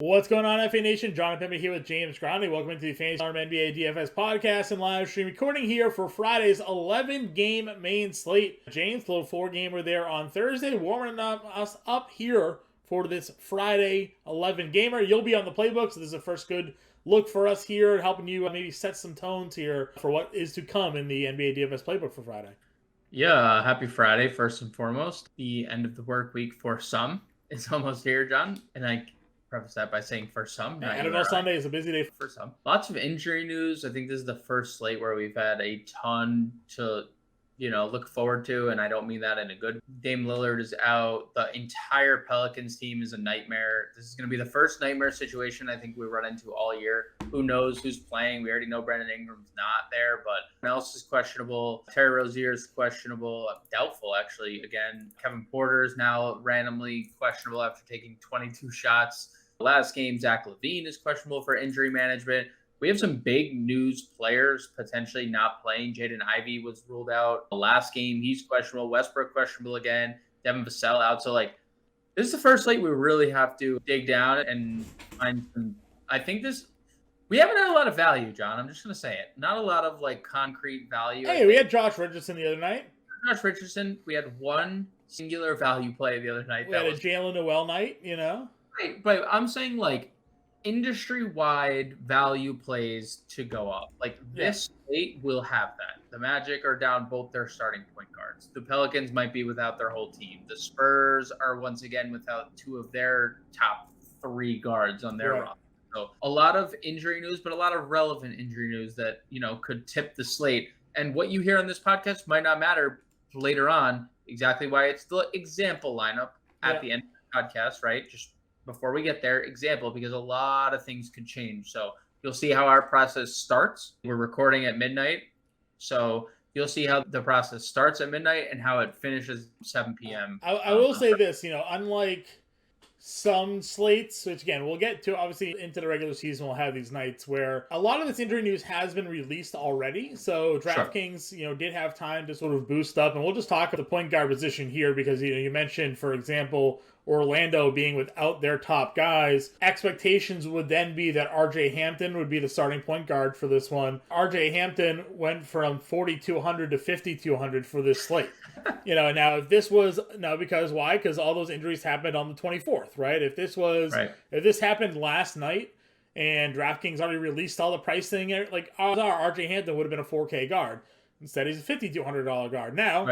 What's going on, FA Nation? Jon Impemba here with James Grande. Welcome into the Fantasy Farm NBA DFS podcast and live stream recording here for Friday's 11-game main slate. James, little 4-gamer there on Thursday, warming us up here for this Friday 11-gamer. You'll be on the playbook, so this is a first good look for us here, helping you maybe set some tones here for what is to come in the NBA DFS playbook for Friday. Yeah, happy Friday, first and foremost. The end of the work week for some is almost here, John, and I preface that by saying for some. NFL Sunday is a busy day for some. Lots of injury news. I think this is the first slate where we've had a ton to, look forward to, and I don't mean that in a good. Dame Lillard is out. The entire Pelicans team is a nightmare. This is going to be the first nightmare situation I think we run into all year. Who knows who's playing? We already know Brandon Ingram's not there, but who else is questionable? Terry Rozier is questionable. Doubtful, actually. Again, Kevin Porter is now randomly questionable after taking 22 shots. Last game, Zach LaVine is questionable for injury management. We have some big news players potentially not playing. Jaden Ivey was ruled out. The last game, he's questionable. Westbrook questionable again. Devin Vassell out. So, this is the first slate we really have to dig down and find some. I think we haven't had a lot of value, John. I'm just going to say it. Not a lot of, concrete value. Hey, we had Josh Richardson the other night. Josh Richardson. We had one singular value play the other night. We had a Jalen Noel night, Right, but I'm saying, industry-wide value plays to go up. This slate will have that. The Magic are down both their starting point guards. The Pelicans might be without their whole team. The Spurs are once again without two of their top 3 guards on their roster. So a lot of injury news, but a lot of relevant injury news that, could tip the slate. And what you hear on this podcast might not matter later on, exactly why it's the example lineup at the end of the podcast, right? Just before we get there, example, because a lot of things could change. So you'll see how our process starts. We're recording at midnight. So you'll see how the process starts at midnight and how it finishes 7 p.m. I will say this, unlike some slates, which again, we'll get to obviously into the regular season, we'll have these nights where a lot of this injury news has been released already. So DraftKings, did have time to sort of boost up, and we'll just talk about the point guard position here because, you mentioned, for example, Orlando being without their top guys. Expectations would then be that RJ Hampton would be the starting point guard for this one. RJ Hampton went from 4,200 to 5,200 for this slate. Now if this was because why? Because all those injuries happened on the 24th, right? If this happened last night and DraftKings already released all the pricing, odds are RJ Hampton would have been a 4K guard. Instead, he's a $5,200 guard. Now,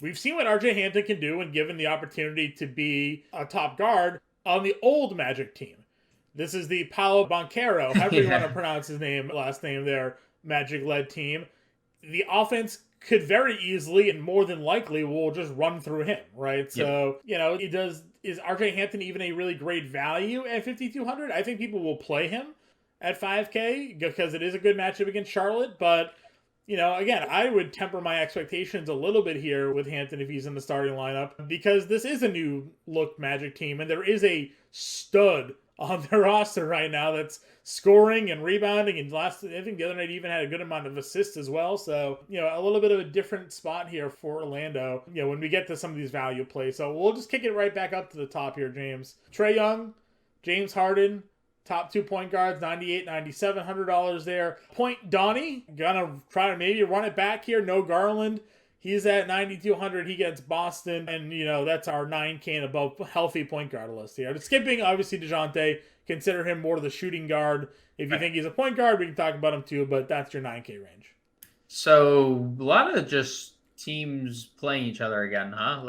we've seen what RJ Hampton can do when given the opportunity to be a top guard on the old Magic team. This is the Paolo Banchero, however you want to pronounce his last name there, Magic-led team. The offense could very easily and more than likely will just run through him, right? So, is RJ Hampton even a really great value at 5,200? I think people will play him at 5K because it is a good matchup against Charlotte, but again, I would temper my expectations a little bit here with Hampton if he's in the starting lineup because this is a new look Magic team and there is a stud on their roster right now that's scoring and rebounding, and I think the other night even had a good amount of assists as well. So, a little bit of a different spot here for Orlando, when we get to some of these value plays. So we'll just kick it right back up to the top here, James. Trae Young, James Harden, top 2 point guards, $9,800, $9,700 there. Point Donnie, gonna try to maybe run it back here. No Garland. He's at 9,200. He gets Boston. And, that's our 9K and above healthy point guard list here. Skipping, obviously, DeJounte. Consider him more of the shooting guard. If you think he's a point guard, we can talk about him too. But that's your 9K range. So, a lot of just teams playing each other again, huh?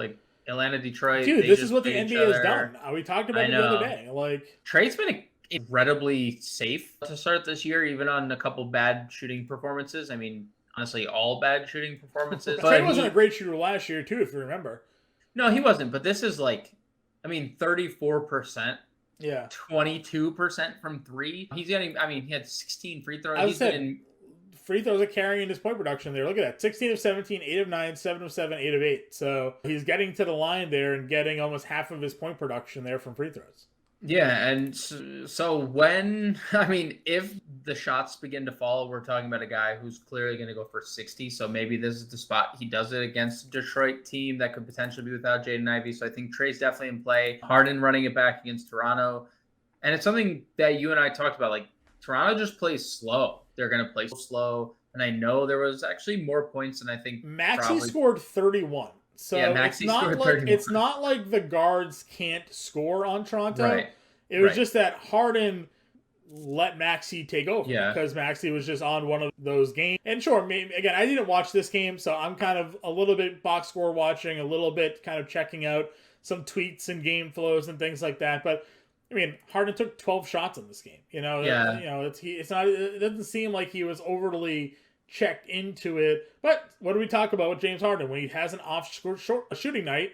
Atlanta, Detroit. Dude, this is what the NBA has done. We talked about it the other day. Trae's been incredibly safe to start this year, even on a couple bad shooting performances. I mean, honestly, all bad shooting performances. Trae wasn't a great shooter last year, too, if you remember. No, he wasn't. But this is 34%. Yeah. 22% from 3. He's getting, he had 16 free throws. Free throws are carrying his point production there. Look at that. 16 of 17, 8 of 9, 7 of 7, 8 of 8. So he's getting to the line there and getting almost half of his point production there from free throws. Yeah, and so if the shots begin to fall, we're talking about a guy who's clearly going to go for 60. So maybe this is the spot he does it against a Detroit team that could potentially be without Jaden Ivey. So I think Trae's definitely in play. Harden running it back against Toronto. And it's something that you and I talked about. Like, Toronto just plays slow. They're going to play slow. And I know there was actually more points than I think. Maxey scored 31. So yeah, Maxey scored 31. It's not like the guards can't score on Toronto. Right. It was just that Harden let Maxey take over because Maxey was just on one of those games. And sure, again, I didn't watch this game, so I'm kind of a little bit box score watching, a little bit kind of checking out some tweets and game flows and things like that. But I mean, Harden took 12 shots in this game. You know, it's not. It doesn't seem like he was overly checked into it. But what do we talk about with James Harden when he has an shooting night?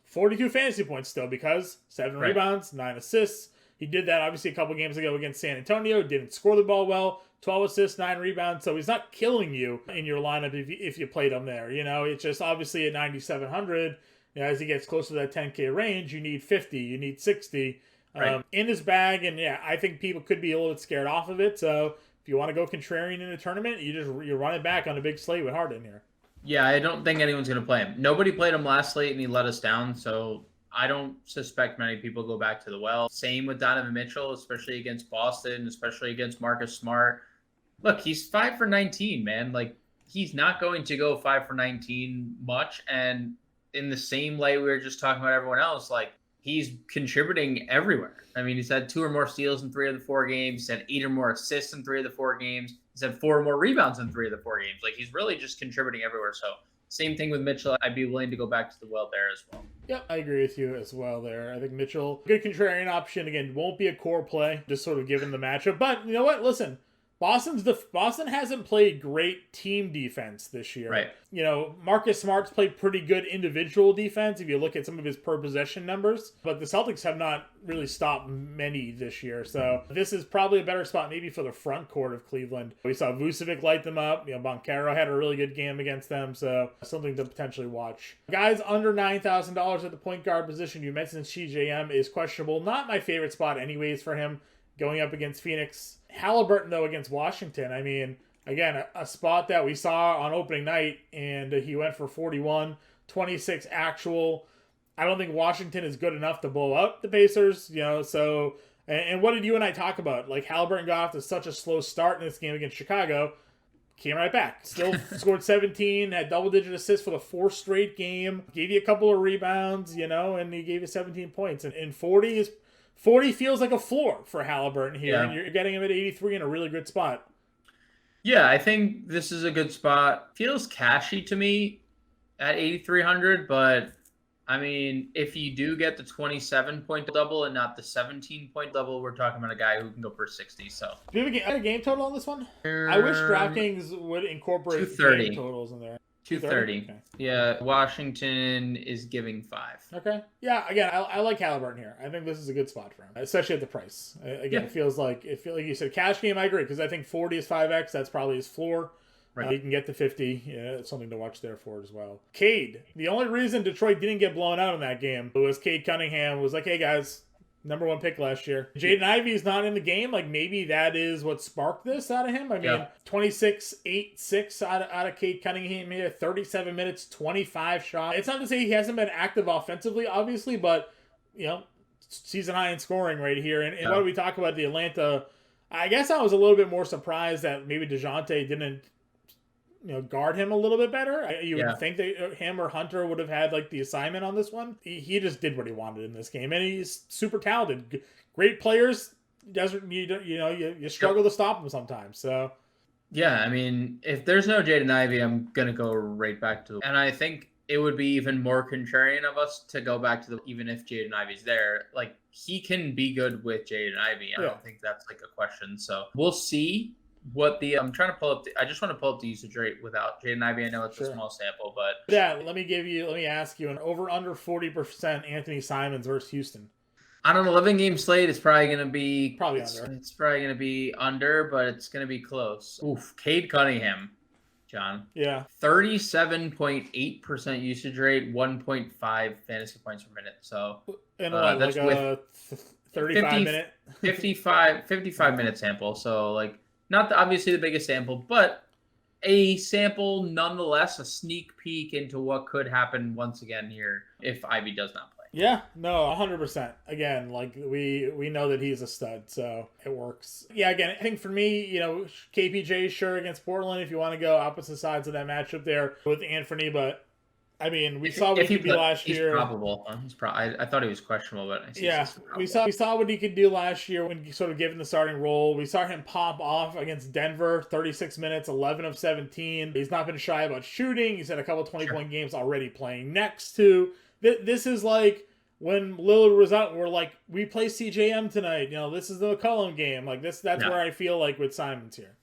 42 fantasy points still because 7 rebounds, 9 assists. He did that obviously a couple games ago against San Antonio. Didn't score the ball well. 12 assists, 9 rebounds. So he's not killing you in your lineup if you played him there. You know, it's just obviously at 9,700. You know, as he gets closer to that 10K range, you need 50, you need 60 in his bag. And yeah, I think people could be a little bit scared off of it. So if you want to go contrarian in a tournament, you run it back on a big slate with Harden here. Yeah, I don't think anyone's going to play him. Nobody played him last slate, and he let us down. So I don't suspect many people go back to the well. Same with Donovan Mitchell, especially against Boston, especially against Marcus Smart. Look, he's 5 for 19, man. Like, he's not going to go 5 for 19 much. And in the same light we were just talking about everyone else, like, he's contributing everywhere. I mean, he's had 2 or more steals in 3 of the 4 games. He's had 8 or more assists in 3 of the 4 games. He's had 4 or more rebounds in 3 of the 4 games. Like, he's really just contributing everywhere. So same thing with Mitchell. I'd be willing to go back to the well there as well. Yep, I agree with you as well there. I think Mitchell, good contrarian option. Again, won't be a core play, just sort of given the matchup. But you know what? Listen, Boston hasn't played great team defense this year. Right. You know, Marcus Smart's played pretty good individual defense if you look at some of his per possession numbers. But the Celtics have not really stopped many this year. So this is probably a better spot maybe for the front court of Cleveland. We saw Vucevic light them up. You know, Banchero had a really good game against them. So something to potentially watch. Guys under $9,000 at the point guard position. You mentioned CJM is questionable. Not my favorite spot anyways for him going up against Phoenix. Halliburton, though, against Washington, I mean, again, a spot that we saw on opening night, and he went for 41, 26 actual. I don't think Washington is good enough to blow out the Pacers, you know, so, and what did you and I talk about? Like, Halliburton got off to such a slow start in this game against Chicago, came right back. Still scored 17, had double-digit assists for the 4th straight game, gave you a couple of rebounds, you know, and he gave you 17 points, and 40 feels like a floor for Halliburton here, and you're getting him at 83 in a really good spot. Yeah, I think this is a good spot. Feels cashy to me at 8,300, but I mean, if you do get the 27-point double and not the 17-point double, we're talking about a guy who can go for 60. So, do you have a game total on this one? I wish DraftKings would incorporate 230 game totals in there. 230. Okay. Yeah, Washington is giving 5. Okay. Yeah, again, I like Halliburton here. I think this is a good spot for him, especially at the price. Again, it feels like you said, cash game, I agree, because I think 40 is 5x. That's probably his floor. Right. He can get to 50. Yeah, it's something to watch there for as well. Cade. The only reason Detroit didn't get blown out in that game was Cade Cunningham was like, hey, guys, number 1 pick last year. Jaden Ivey's not in the game. Like, maybe that is what sparked this out of him. I mean, 26, 8, 6 out of Cade Cunningham here. 37 minutes, 25 shots. It's not to say he hasn't been active offensively, obviously, but, you know, season high in scoring right here. And what do we talk about the Atlanta? I guess I was a little bit more surprised that maybe DeJounte didn't, you know, guard him a little bit better. You would think that him or Hunter would have had like the assignment on this one. He just did what he wanted in this game, and he's super talented. Great players. You struggle to stop him sometimes. So yeah, I mean, if there's no Jaden Ivey, I'm gonna go right back to, and I think it would be even more contrarian of us to go back to even if Jaden Ivey's there. Like, he can be good with Jaden Ivey. I don't think that's like a question. So we'll see. I'm trying to pull up. I just want to pull up the usage rate without Jaden Ivey. I know it's a small sample, but let me ask you an over under 40% Anthony Simons versus Houston. On an 11-game slate, it's probably going to be under. It's probably going to be under, but it's going to be close. Oof, Cade Cunningham, John. Yeah, 37.8% usage rate, 1.5 fantasy points per minute. So that's like a 35 minute, 55 minute sample. So like. Not obviously the biggest sample, but a sample nonetheless, a sneak peek into what could happen once again here if Ivy does not play. Yeah, no, 100%. Again, like we know that he's a stud, so it works. Yeah, again, I think for me, KPJ sure against Portland if you want to go opposite sides of that matchup there with Anthony, but I mean, we saw what he could do last he's year. Probable. I thought he was questionable, but I see Yeah, we saw what he could do last year when he sort of given the starting role. We saw him pop off against Denver, 36 minutes, 11 of 17. He's not been shy about shooting. He's had a couple 20-point games already playing next to. This is like when Lillard was out, we're like, we play CJM tonight. This is the McCollum game. Like this, that's where I feel like with Simons here.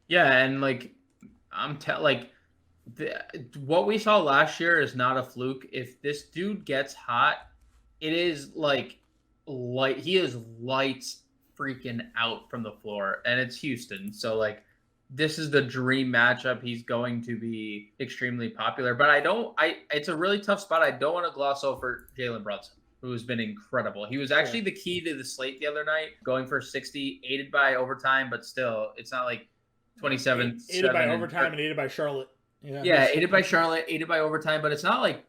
Yeah, and like what we saw last year is not a fluke. If this dude gets hot, it is like light. He is lights freaking out from the floor, and it's Houston. So like, this is the dream matchup. He's going to be extremely popular. But it's a really tough spot. I don't want to gloss over Jalen Brunson, who's been incredible. He was actually the key to the slate the other night, going for 60, aided by overtime, but still, it's not like 27. Aided by overtime and aided by Charlotte. Yeah, aided by Charlotte, aided by overtime, but it's not like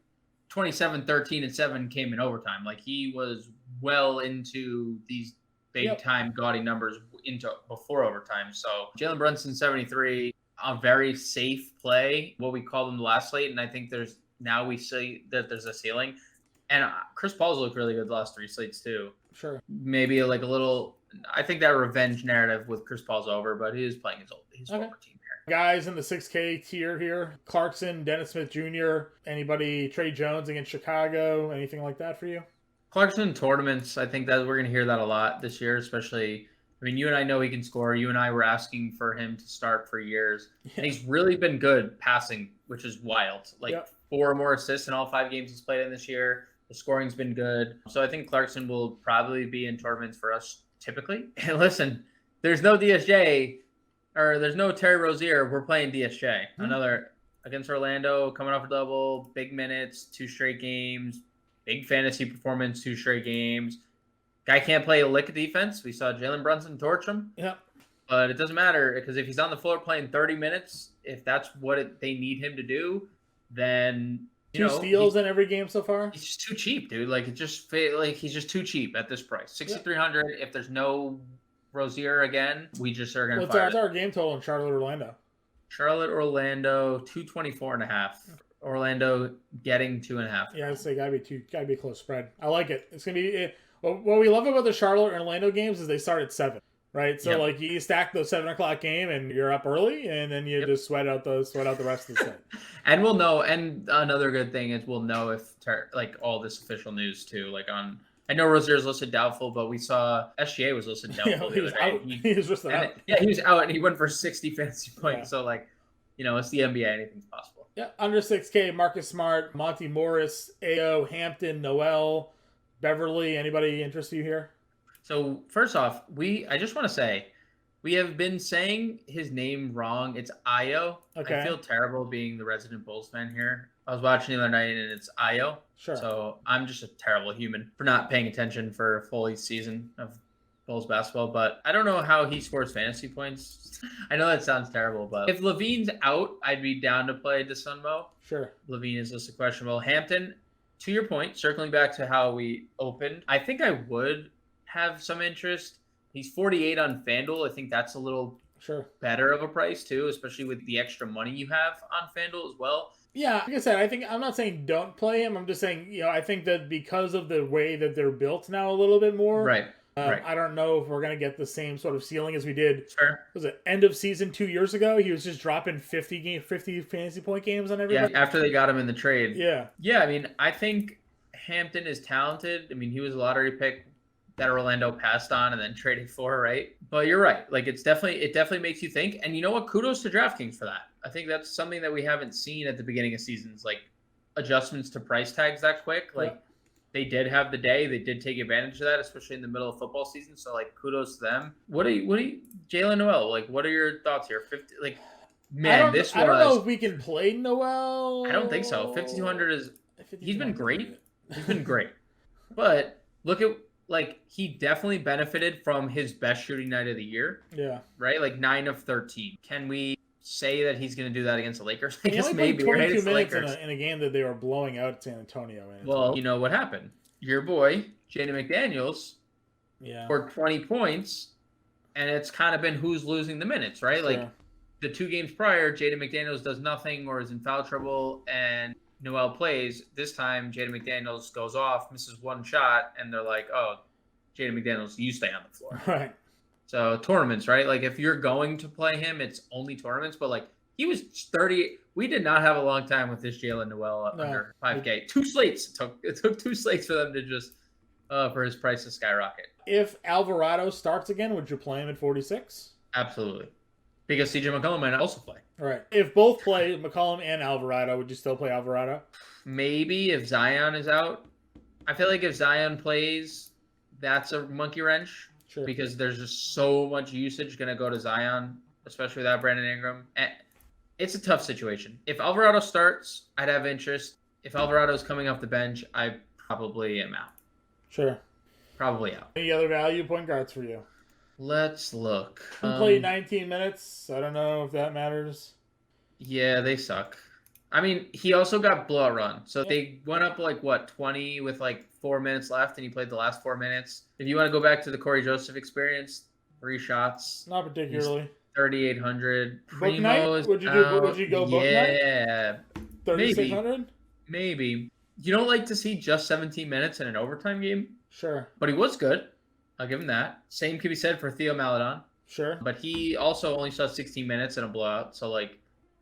27, 13, and 7 came in overtime. Like, he was well into these big-time gaudy numbers into before overtime. So Jalen Brunson, 73, a very safe play, what we called him last slate, and I think we see that there's a ceiling. And Chris Paul's looked really good the last 3 slates, too. Sure. Maybe like a little – I think that revenge narrative with Chris Paul's over, but he is playing his former team. Guys in the 6K tier here: Clarkson, Dennis Smith Jr., anybody, Trey Jones against Chicago, anything like that for you? Clarkson tournaments, I think that we're going to hear that a lot this year, especially, I mean, you and I know he can score. You and I were asking for him to start for years. Yeah. And he's really been good passing, which is wild. Like 4 or more assists in all 5 games he's played in this year. The scoring's been good. So I think Clarkson will probably be in tournaments for us typically. And listen, there's no DSJ, or there's no Terry Rozier. We're playing DSJ. Another against Orlando, coming off a double, big minutes, 2 straight games, big fantasy performance, 2 straight games. Guy can't play a lick of defense. We saw Jalen Brunson torch him. Yep. But it doesn't matter, because if he's on the floor playing 30 minutes, if that's what they need him to do, then 2 steals in every game so far. He's just too cheap, dude. Like, he's just too cheap at this price. 6,300. Yep. If there's no Rozier again, we just are going to fire. What's our game total in Charlotte-Orlando? Charlotte-Orlando, 224.5. Orlando getting 2.5. Yeah, I'd say gotta be a close spread. I like it. It's gonna be. What we love about the Charlotte and Orlando games is they start at 7, right? So like you stack those 7 o'clock game and you're up early, and then you just sweat out the rest of the set. And we'll know. And another good thing is we'll know if like all this official news too. Like on, I know Rozier's listed doubtful, but we saw SGA was listed doubtful. He was out. He was just out. Yeah, he was out, and he went for 60 fantasy points. Yeah. So like, it's the NBA. Anything's possible. Yeah, under 6K, Marcus Smart, Monty Morris, Ayo, Hampton, Noel, Beverly. Anybody interest you here? So first off, I just want to say, we have been saying his name wrong. It's Ayo. Okay. I feel terrible being the resident Bulls fan here. I was watching the other night, and it's Ayo. Sure. So I'm just a terrible human for not paying attention for a full season of Bulls basketball. But I don't know how he scores fantasy points. I know that sounds terrible, but if Levine's out, I'd be down to play DeSunmo. Sure. Levine is listed questionable. Hampton, to your point, circling back to how we opened, I think I would have some interest. He's 48 on FanDuel. I think that's a little better of a price too, especially with the extra money you have on FanDuel as well. Yeah, like I said, I'm not saying don't play him. I'm just saying, I think that because of the way that they're built now a little bit more. Right. I don't know if we're going to get the same sort of ceiling as we did. Sure. Was it end of season 2 years ago? He was just dropping 50 fantasy point games on everybody. Yeah, after they got him in the trade. Yeah. Yeah, I mean, I think Hampton is talented. I mean, he was a lottery pick that Orlando passed on and then traded for, right? But you're right. Like, it definitely makes you think. And you know what? Kudos to DraftKings for that. I think that's something that we haven't seen at the beginning of seasons, like adjustments to price tags that quick. Like, they did have the day. They did take advantage of that, especially in the middle of football season. So, like, kudos to them. What do you, Jalen Noel? Like, what are your thoughts here? 50, like, man, I don't know if we can play Noel. I don't think so. 5,200 is. He's been great. He's been great. But look at, like, he definitely benefited from his best shooting night of the year. Yeah. Right? Like 9 of 13. Can we say that he's going to do that against the Lakers? I guess maybe. 22 minutes in a game that they were blowing out San Antonio in. Well, you know what happened? your boy, Jaden McDaniels, for 20 points, and it's kind of been who's losing the minutes, right? Sure. Like the 2 games prior, Jaden McDaniels does nothing or is in foul trouble, and Noel plays. This time, Jaden McDaniels goes off, misses 1 shot, and they're like, oh, Jaden McDaniels, you stay on the floor. Right. So tournaments, right? Like if you're going to play him, it's only tournaments, but like he was 30. We did not have a long time with this Jalen Noel under 5K. 2 slates. It took 2 slates for them to just for his price to skyrocket. If Alvarado starts again, would you play him at 46? Absolutely. Because CJ McCollum might also play. All right. If both play, McCollum and Alvarado, would you still play Alvarado? Maybe if Zion is out. I feel like if Zion plays, that's a monkey wrench. Sure. Because there's just so much usage going to go to Zion, especially without Brandon Ingram. And it's a tough situation. If Alvarado starts, I'd have interest. If Alvarado's coming off the bench, I probably am out. Sure. Probably out. Any other value point guards for you? Let's look. Played 19 minutes. I don't know if that matters. Yeah, they suck. I mean, he also got blowout run. So they went up 20 with 4 minutes left, and he played the last 4 minutes. If you want to go back to the Corey Joseph experience, 3 shots. Not particularly. 3,800. Book night? Would you go book night? Yeah. 3,600? Maybe. You don't like to see just 17 minutes in an overtime game? Sure. But he was good. I'll give him that. Same can be said for Theo Maledon. Sure. But he also only saw 16 minutes in a blowout. So,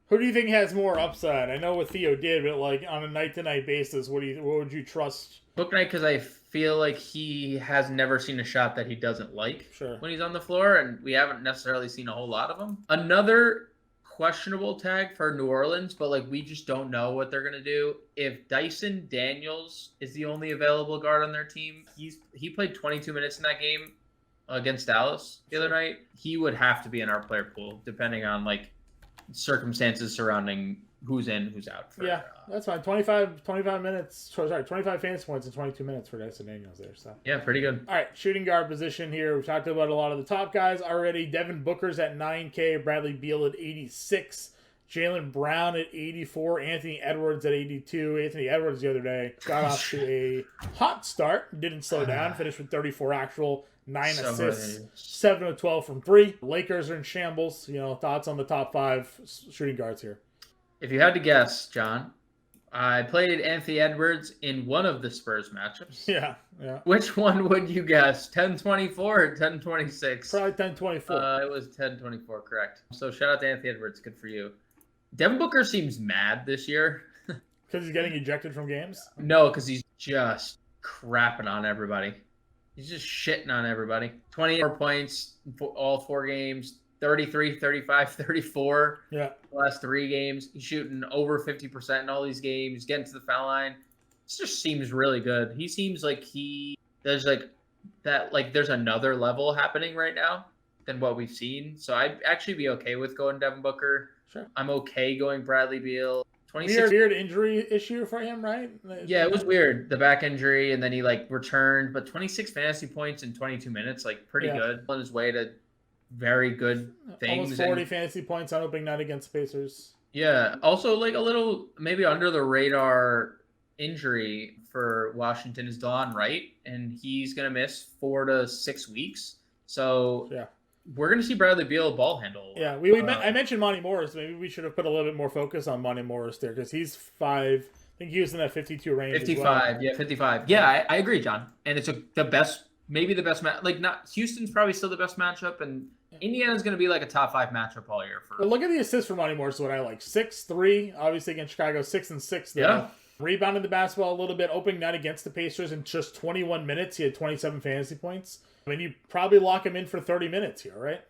who do you think has more upside? I know what Theo did, but on a night-to-night basis, what would you trust? Book night, because I feel like he has never seen a shot that he doesn't like when he's on the floor, and we haven't necessarily seen a whole lot of them. Another questionable tag for New Orleans, but we just don't know what they're gonna do. If Dyson Daniels is the only available guard on their team, he played 22 minutes in that game against Dallas the other night. He would have to be in our player pool, depending on circumstances surrounding who's in, who's out. That's fine. 25 minutes. Sorry, 25 fantasy points in 22 minutes for Dyson Daniels there. So yeah, pretty good. All right, shooting guard position here. We've talked about a lot of the top guys already. Devin Booker's at 9K. Bradley Beal at 86. Jaylen Brown at 84. Anthony Edwards at 82. Anthony Edwards the other day got off to a hot start. Didn't slow down. Finished with 34 actual. 9 assists, 7 of 12 from 3. Lakers are in shambles. Thoughts on the top 5 shooting guards here? If you had to guess, John, I played Anthony Edwards in one of the Spurs matchups. Yeah. Which one would you guess? 10-24 or 10-26? Probably 10-24. It was 10-24, correct. So shout out to Anthony Edwards. Good for you. Devin Booker seems mad this year. Because he's getting ejected from games? No, because he's just crapping on everybody. He's just shitting on everybody. 24 points all 4 games. 33, 35, 34. Yeah. The last 3 games. He's shooting over 50% in all these games. He's getting to the foul line. This just seems really good. He seems like there's there's another level happening right now than what we've seen. So I'd actually be okay with going Devin Booker. Sure. I'm okay going Bradley Beal. Weird injury issue for him, right? Yeah, it was weird. The back injury, and then he returned, but 26 fantasy points in 22 minutes, pretty good. On his way to very good things. Almost 40 fantasy points on opening night against the Pacers. Yeah. Also, a little maybe under the radar injury for Washington is DeLon Wright, and he's gonna miss 4 to 6 weeks. So yeah. We're going to see Bradley Beal ball handle. Yeah, I mentioned Monty Morris. Maybe we should have put a little bit more focus on Monty Morris there because he's 5. I think he was in that 52 range. 55, yeah, 55. Yeah, I agree, John. And it's the best, maybe the best match. Not Houston's probably still the best matchup, and Indiana's going to be a top 5 matchup all year. But look at the assists for Monty Morris. What I like 6-3, obviously against Chicago, 6 and 6. Though. Yeah. Rebounded the basketball a little bit. Opening night against the Pacers in just 21 minutes, he had 27 fantasy points. I mean, you probably lock him in for 30 minutes here, right?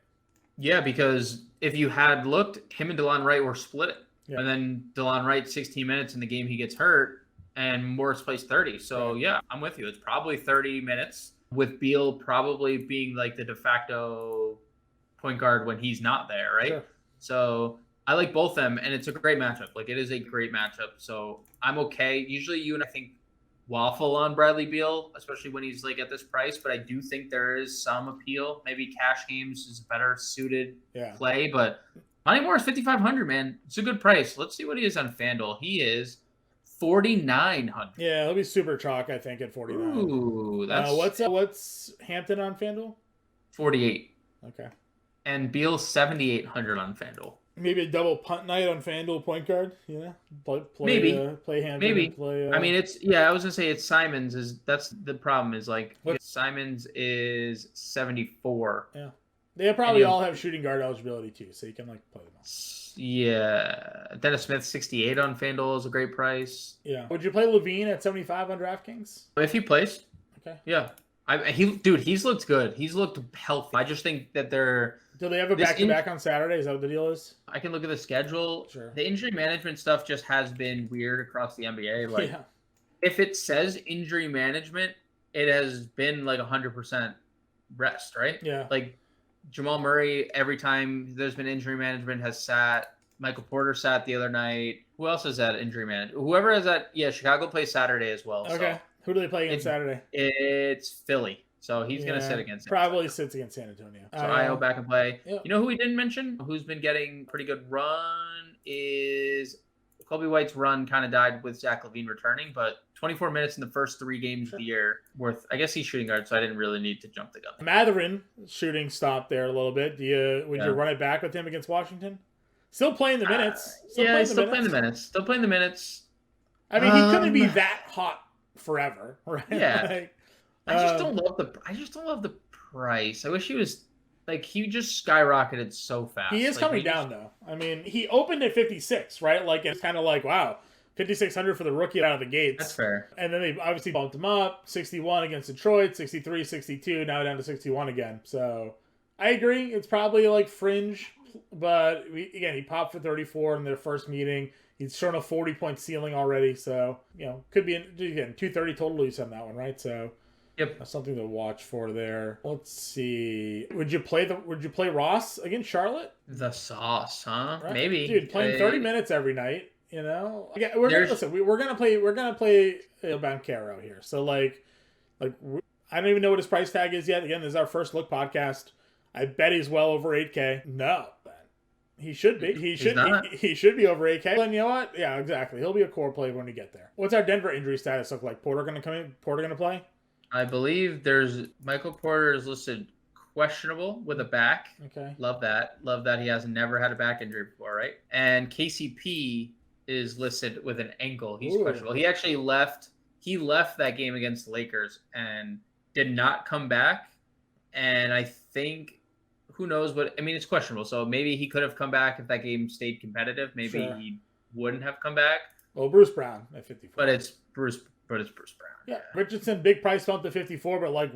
Yeah, because if you had looked, him and DeLon Wright were split. Yeah. And then DeLon Wright, 16 minutes in the game, he gets hurt, and Morris plays 30. So, yeah, I'm with you. It's probably 30 minutes, with Beal probably being the de facto point guard when he's not there, right? Sure. So I like both them, and it's a great matchup. It is a great matchup. So I'm okay. Usually you and I think waffle on Bradley Beal, especially when he's at this price, but I do think there is some appeal. Maybe cash games is a better suited play, but Monty Morris 5,500, man. It's a good price. Let's see what he is on FanDuel. He is 4,900. Yeah, he'll be super chalk, I think, at 49. Ooh, that's what's Hampton on FanDuel? 48. Okay. And Beal 7,800 on FanDuel. Maybe a double punt night on FanDuel point guard. Yeah, Maybe. Play Hampton. Maybe. Play. I mean, I was gonna say it's Simons. That's the problem. Is like Simons is 74. Yeah, they probably all have shooting guard eligibility too, so you can like play them all. Yeah, Dennis Smith 68 on FanDuel is a great price. Yeah. Would you play Levine at 75 on DraftKings? If he plays. Okay. Yeah. He's looked good. He's looked healthy. I just think that do they have a back-to-back on Saturday? Is that what the deal is? I can look at the schedule. Sure. The injury management stuff just has been weird across the NBA. Like, if it says injury management, it has been like 100% rest, right? Yeah. Like Jamal Murray, every time there's been injury management, has sat. Michael Porter sat the other night. Who else is at injury management? Whoever has that. Yeah, Chicago plays Saturday as well. Okay. So. Who do they play against Saturday? It's Philly. So he's going to sit against Probably sits against San Antonio. So Io back and play. Yep. You know who we didn't mention? Who's been getting pretty good run is Kobe White's run kind of died with Zach LaVine returning, but 24 minutes in the first 3 games of the year worth. I guess he's shooting guard, so I didn't really need to jump the gun. Mathurin shooting stopped there a little bit. Would you run it back with him against Washington? Still playing the minutes. Still playing the minutes. I mean, he couldn't be that hot forever, right? Yeah. I just don't love the price. I wish he was like he just skyrocketed so fast. He is coming down though. I mean, he opened at 56, right? Like it's kind of like wow, 5,600 for the rookie out of the gates. That's fair. And then they obviously bumped him up, 61 against Detroit, 63, 62, now down to 61 again. So I agree, it's probably like fringe, but he popped for 34 in their first meeting. He's shown a 40-point ceiling already, so could be again 230 total use on that one, right? So yep, that's something to watch for there. Let's see. Would you play Ross against Charlotte? The sauce, huh? Right? Maybe, dude, playing 30 minutes every night. Yeah, we're gonna play Banchero here. So like I don't even know what his price tag is yet. Again, this is our first look podcast. I bet he's well over 8K. No. He should be. He should be over 8K. And you know what? Yeah, exactly. He'll be a core play when we get there. What's our Denver injury status look like? Porter gonna come in? Porter gonna play? I believe there's Michael Porter is listed questionable with a back. Okay. Love that. He has never had a back injury before, right? And KCP is listed with an ankle. He's questionable. He actually left that game against the Lakers and did not come back. And I think who knows what I mean, it's questionable. So maybe he could have come back if that game stayed competitive. Maybe he wouldn't have come back. Well, Bruce Brown at 54. But it's Bruce Brown. Yeah. Richardson, big price bump to 54, but like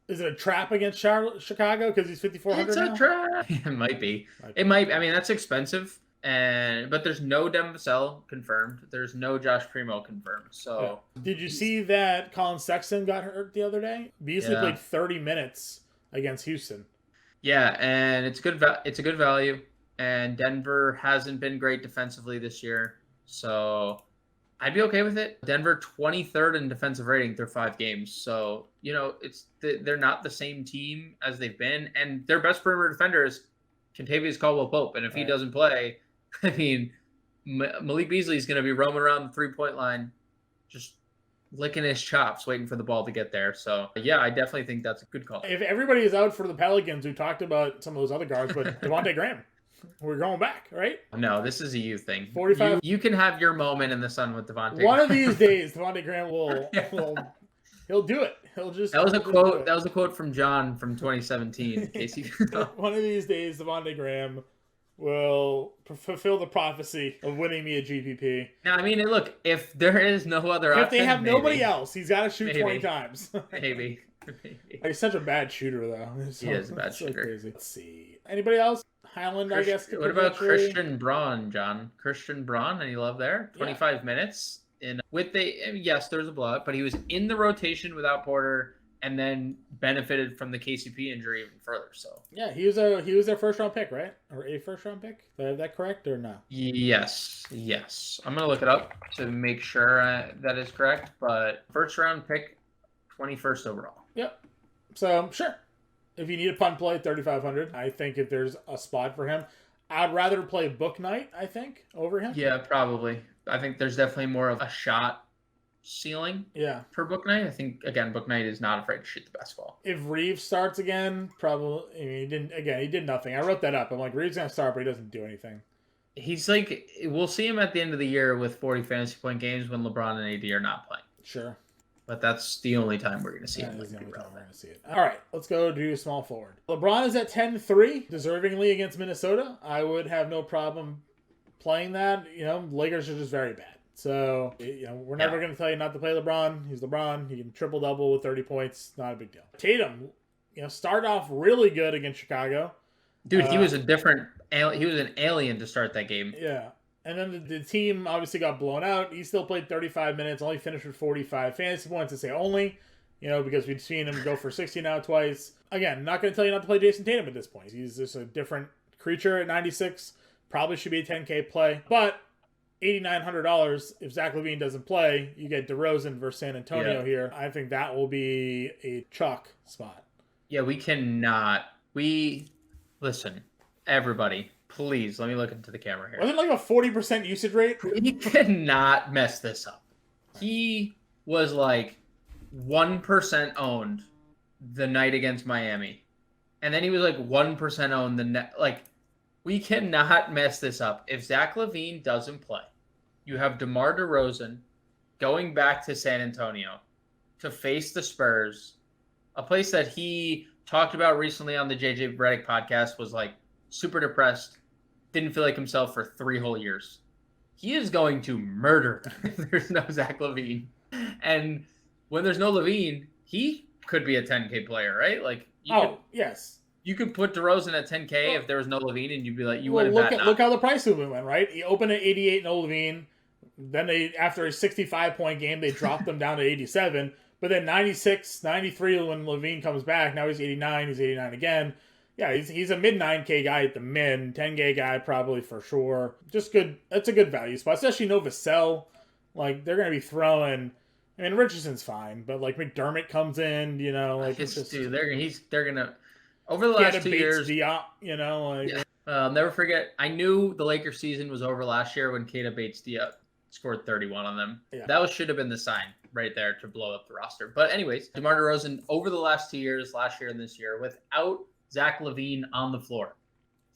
is it a trap against Chicago because he's 5,400 It's now? a trap. It might be. It might. I mean, that's expensive. But there's no Devin Vassell confirmed. There's no Josh Primo confirmed. So did you see that Colin Sexton got hurt the other day? Beasley played 30 minutes against Houston. Yeah, and it's good. It's a good value. And Denver hasn't been great defensively this year, so I'd be okay with it. Denver 23rd in defensive rating through 5 games, so they're not the same team as they've been, and their best perimeter defender is Kentavious Caldwell-Pope, and if he doesn't play, I mean, Malik Beasley is going to be roaming around the 3-point line, just licking his chops, waiting for the ball to get there. So, yeah, I definitely think that's a good call. If everybody is out for the Pelicans, we talked about some of those other guards, but Devontae Graham, we're going back, right? No, this is a you thing. 45. You can have your moment in the sun with Devontae. One of these days, Devontae Graham he'll do it. That was a quote from John from 2017. Casey. One of these days, Devontae Graham will fulfill the prophecy of winning me a GPP. Now, I mean, look, if there is no other option, if they have nobody else, he's got to shoot 20 times. Maybe. He's such a bad shooter, though. He is a bad shooter. Crazy. Let's see. Anybody else? Highland, I guess. What about Christian Braun, John? Christian Braun, any love there? 25 minutes. Yes, there's a blowout, but he was in the rotation without Porter and then benefited from the KCP injury even further. So yeah, he was their first round pick, right? Or a first round pick? Did I have that correct or no? Yes. I'm gonna look it up to make sure that is correct. But first round pick, 21st overall. Yep. So sure, if you need a punt play, 3,500. I think if there's a spot for him, I'd rather play Book Night. I think over him. Yeah, probably. I think there's definitely more of a shot ceiling for Bouknight. I think, again, Bouknight is not afraid to shoot the basketball. If Reeves starts again, probably, I mean, he did nothing. I wrote that up. I'm like, Reeves going to start, but he doesn't do anything. He's like, we'll see him at the end of the year with 40 fantasy point games when LeBron and AD are not playing. Sure. But that's the only time we're going to see him. That is the only time we're going to see it. All right, let's go to small forward. LeBron is at 10-3, deservingly against Minnesota. I would have no problem playing that. You know, Lakers are just very bad. So, you know, we're never going to tell you not to play LeBron. He's LeBron. He can triple-double with 30 points. Not a big deal. Tatum, you know, started off really good against Chicago. Dude, he was he was an alien to start that game. Yeah. And then the team obviously got blown out. He still played 35 minutes, only finished with 45 fantasy points. To say only, you know, because we've seen him go for 60 now twice. Again, not going to tell you not to play Jason Tatum at this point. He's just a different creature at 96. Probably should be a 10K play. But $8,900, if Zach LaVine doesn't play, you get DeRozan versus San Antonio here. I think that will be a chalk spot. Yeah, we cannot. Listen, everybody. Please, let me look into the camera here. Wasn't it like a 40% usage rate? He cannot mess this up. He was like 1% owned the night against Miami. And then he was like 1% owned the net. Like, we cannot mess this up. If Zach LaVine doesn't play, you have DeMar DeRozan going back to San Antonio to face the Spurs, a place that he talked about recently on the JJ Redick podcast, was like super depressed. Didn't feel like himself for 3 whole years. He is going to murder if there's no Zach LaVine. And when there's no LaVine, he could be a 10K player, right? Like, yes. You could put DeRozan at 10K if there was no LaVine, and you'd be like, look how the price movement went, right? He opened at 88, no LaVine. Then after a 65-point game, they dropped him down to 87. But then 96, 93 when LaVine comes back. Now he's 89. He's 89 again. Yeah, he's a mid 9K guy at the min, 10K guy probably for sure. Just good. That's a good value spot, especially Novosel. Like, they're going to be throwing. I mean, Richardson's fine, but like McDermott comes in, you know, like it's just, dude, they're gonna over the last 2 years, Diop, you know, like I'll never forget. I knew the Lakers season was over last year when Keita Bates-Diop scored 31 on them. Yeah. That should have been the sign right there to blow up the roster. But anyways, DeMar DeRozan over the last 2 years, last year and this year, without Zach LaVine on the floor,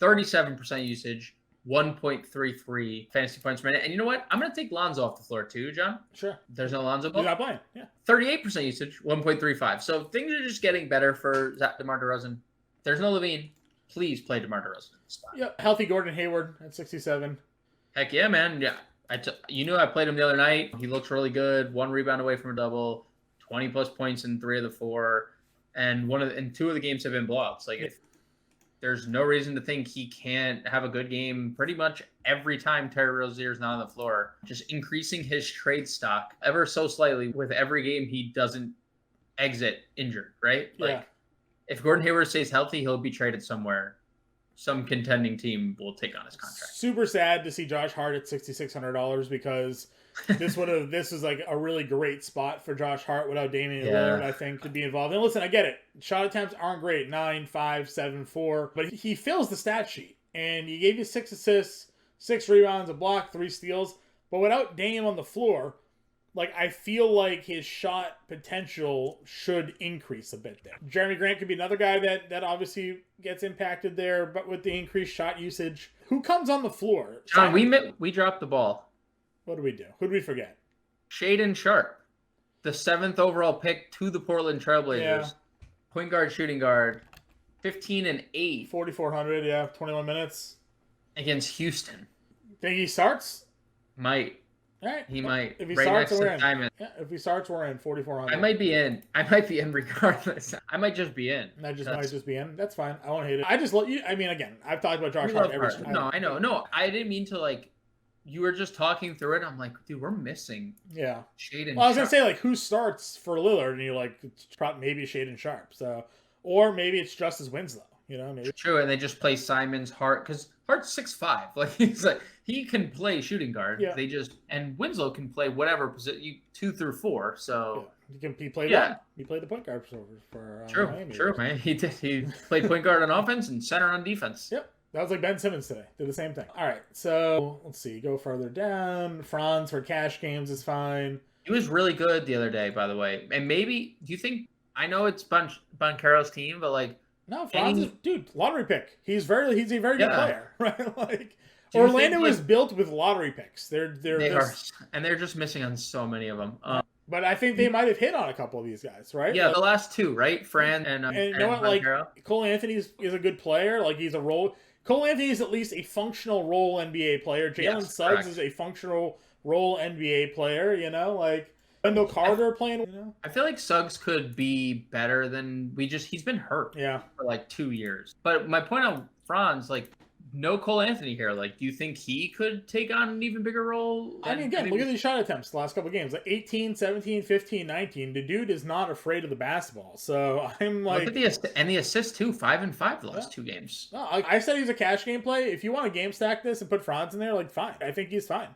37% usage, 1.33 fantasy points per minute. And you know what? I'm going to take Lonzo off the floor too, John. Sure. There's no Lonzo. He's not playing. Yeah. 38% usage, 1.35. So things are just getting better for DeMar DeRozan. There's no LaVine. Please play DeMar DeRozan in this spot. Yep. Healthy Gordon Hayward at 67. Heck yeah, man. Yeah. You knew I played him the other night. He looks really good. 1 rebound away from a double, 20 plus points in 3 of the 4. And 2 of the games have been blowouts. Like, if there's no reason to think he can't have a good game pretty much every time Terry Rozier's not on the floor. Just increasing his trade stock ever so slightly with every game he doesn't exit injured, right? Like, if Gordon Hayward stays healthy, he'll be traded somewhere. Some contending team will take on his contract. Super sad to see Josh Hart at $6,600 because this was like a really great spot for Josh Hart without Damian Lillard, I think, to be involved. And listen, I get it. Shot attempts aren't great, 9, 5, 7, 4, but he fills the stat sheet. And he gave you 6 assists, 6 rebounds, a block, 3 steals. But without Dame on the floor, like, I feel like his shot potential should increase a bit there. Jeremy Grant could be another guy that obviously gets impacted there, but with the increased shot usage. Who comes on the floor? John, we dropped the ball. What did we do? Who did we forget? Shaedon Sharpe, the 7th overall pick to the Portland Trailblazers. Yeah. Point guard, shooting guard, 15 and 8. 4,400, yeah, 21 minutes. Against Houston. Think he starts? Might. All right. He might. If he right starts, next we're to in. Diamond. Yeah, if he starts, we're in 4,400. I might be in regardless. I might just be in. Might just be in. That's fine. I won't hate it. I just let you. I mean, again, I've talked about Josh Hart every time. No, I know. No, I didn't mean to, like. You were just talking through it. I'm like, dude, we're missing. Yeah. Shaedon. Well, I was gonna say, like, who starts for Lillard, and you're like, it's probably maybe Shaedon Sharpe. So, or maybe it's Justice Winslow. You know, maybe. True, and they just play Simons, Hart, because Hart's 6'5". Like, he's like, he can play shooting guard. Yeah. And Winslow can play whatever position, 2 through 4. So he played that. He played the point guard for True, Miami. man. He did. He played point guard on offense and center on defense. Yep. That was like Ben Simmons today. Did the same thing. All right, so let's see. Go further down. Franz for cash games is fine. He was really good the other day, by the way. And maybe, do you think, I know it's Banchero's team, but like, no, Franz is, dude, lottery pick. He's a very good player, right? Like, Orlando is built with lottery picks. They are, and they're just missing on so many of them. But I think they might have hit on a couple of these guys, right? Yeah, like, the last two, right? Fran and you know what? Like, Cole Anthony is a good player. Like, he's a role. Cole Anthony is at least a functional role NBA player. Jalen Suggs is a functional role NBA player. You know, like Wendell Carter playing. You know, I feel like Suggs could be better than he's been hurt. For like 2 years. But my point on Franz, like, no Cole Anthony here. Like, do you think he could take on an even bigger role? I mean, again, look at these shot attempts the last couple of games. Like 18, 17, 15, 19. The dude is not afraid of the basketball. So I'm like... Look at the assists, too. 5 and 5 the last 2 games. No, I said he's a cash game play. If you want to game stack this and put Franz in there, like, fine. I think he's fine.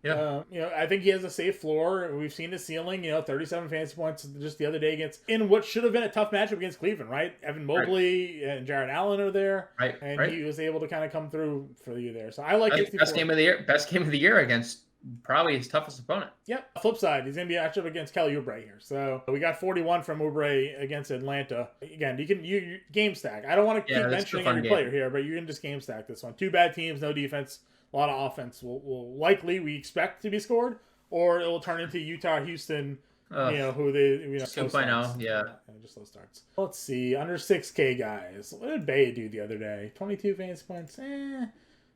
Yeah. You know, I think he has a safe floor. We've seen his ceiling, 37 fantasy points just the other day in what should have been a tough matchup against Cleveland, right? Evan Mobley and Jared Allen are there. Right. And he was able to kind of come through for you there. So I like his best game of the year against probably his toughest opponent. Yep. Flip side, he's going to be matched up against Kelly Oubre here. So we got 41 from Oubre against Atlanta. Again, you game stack. I don't want to keep mentioning every player here, but you can just game stack this one. 2 bad teams, no defense. A lot of offense will likely, we expect, to be scored, or it will turn into Utah, Houston, who they, slow starts. Just slow starts. Let's see, under 6K guys. What did Bay do the other day? 22 fantasy points.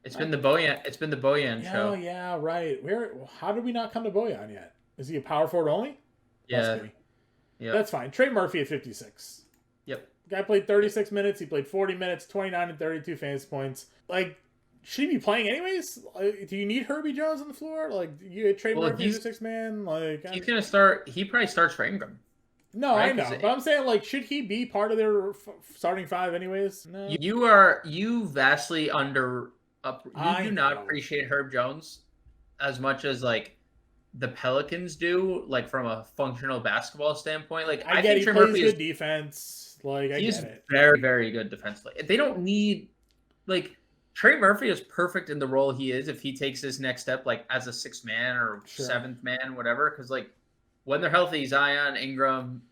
It's been the Bojan show. Oh yeah, right. How did we not come to Bojan yet? Is he a power forward only? Yeah. That's fine. Trey Murphy at 56. Yep. Guy played 36 minutes. He played 40 minutes, 29 and 32 fantasy points. Like, should he be playing anyways? Do you need Herbie Jones on the floor? Like, you trade Murphy as a 6-man? Like, he's gonna start. He probably starts for Ingram. No, right? I know, but I'm saying, like, should he be part of their starting 5 anyways? No. You vastly do not appreciate Herb Jones as much as like the Pelicans do, like from a functional basketball standpoint. Like, I think Trey Murphy is good defense. Like, he's very, very good defensively. They don't need like. Trey Murphy is perfect in the role he is if he takes his next step, like as a 6-man or 7th man, whatever. Because like when they're healthy, Zion, Ingram.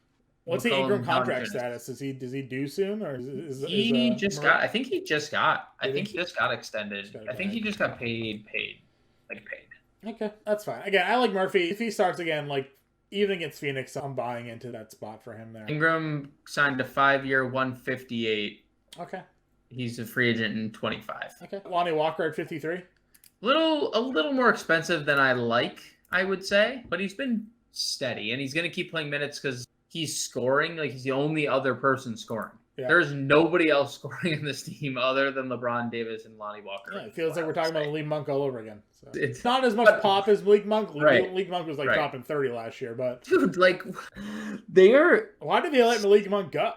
What's the Ingram contract status? Does he due soon, or I think he just got extended. I think he just got paid. Okay, that's fine. Again, I like Murphy. If he starts again, like even against Phoenix, I'm buying into that spot for him there. Ingram signed a 5-year, 158. Okay. He's a free agent in 25. Okay. Lonnie Walker at 53. A little more expensive than I like, I would say, but he's been steady and he's going to keep playing minutes because he's scoring. Like, he's the only other person scoring. Yeah. There's nobody else scoring in this team other than LeBron Davis and Lonnie Walker. Yeah, it feels like we're talking about Malik Monk all over again. So. It's not as much pop as Malik Monk. Malik Monk was like dropping 30 last year, but dude, like why did they let Malik Monk go?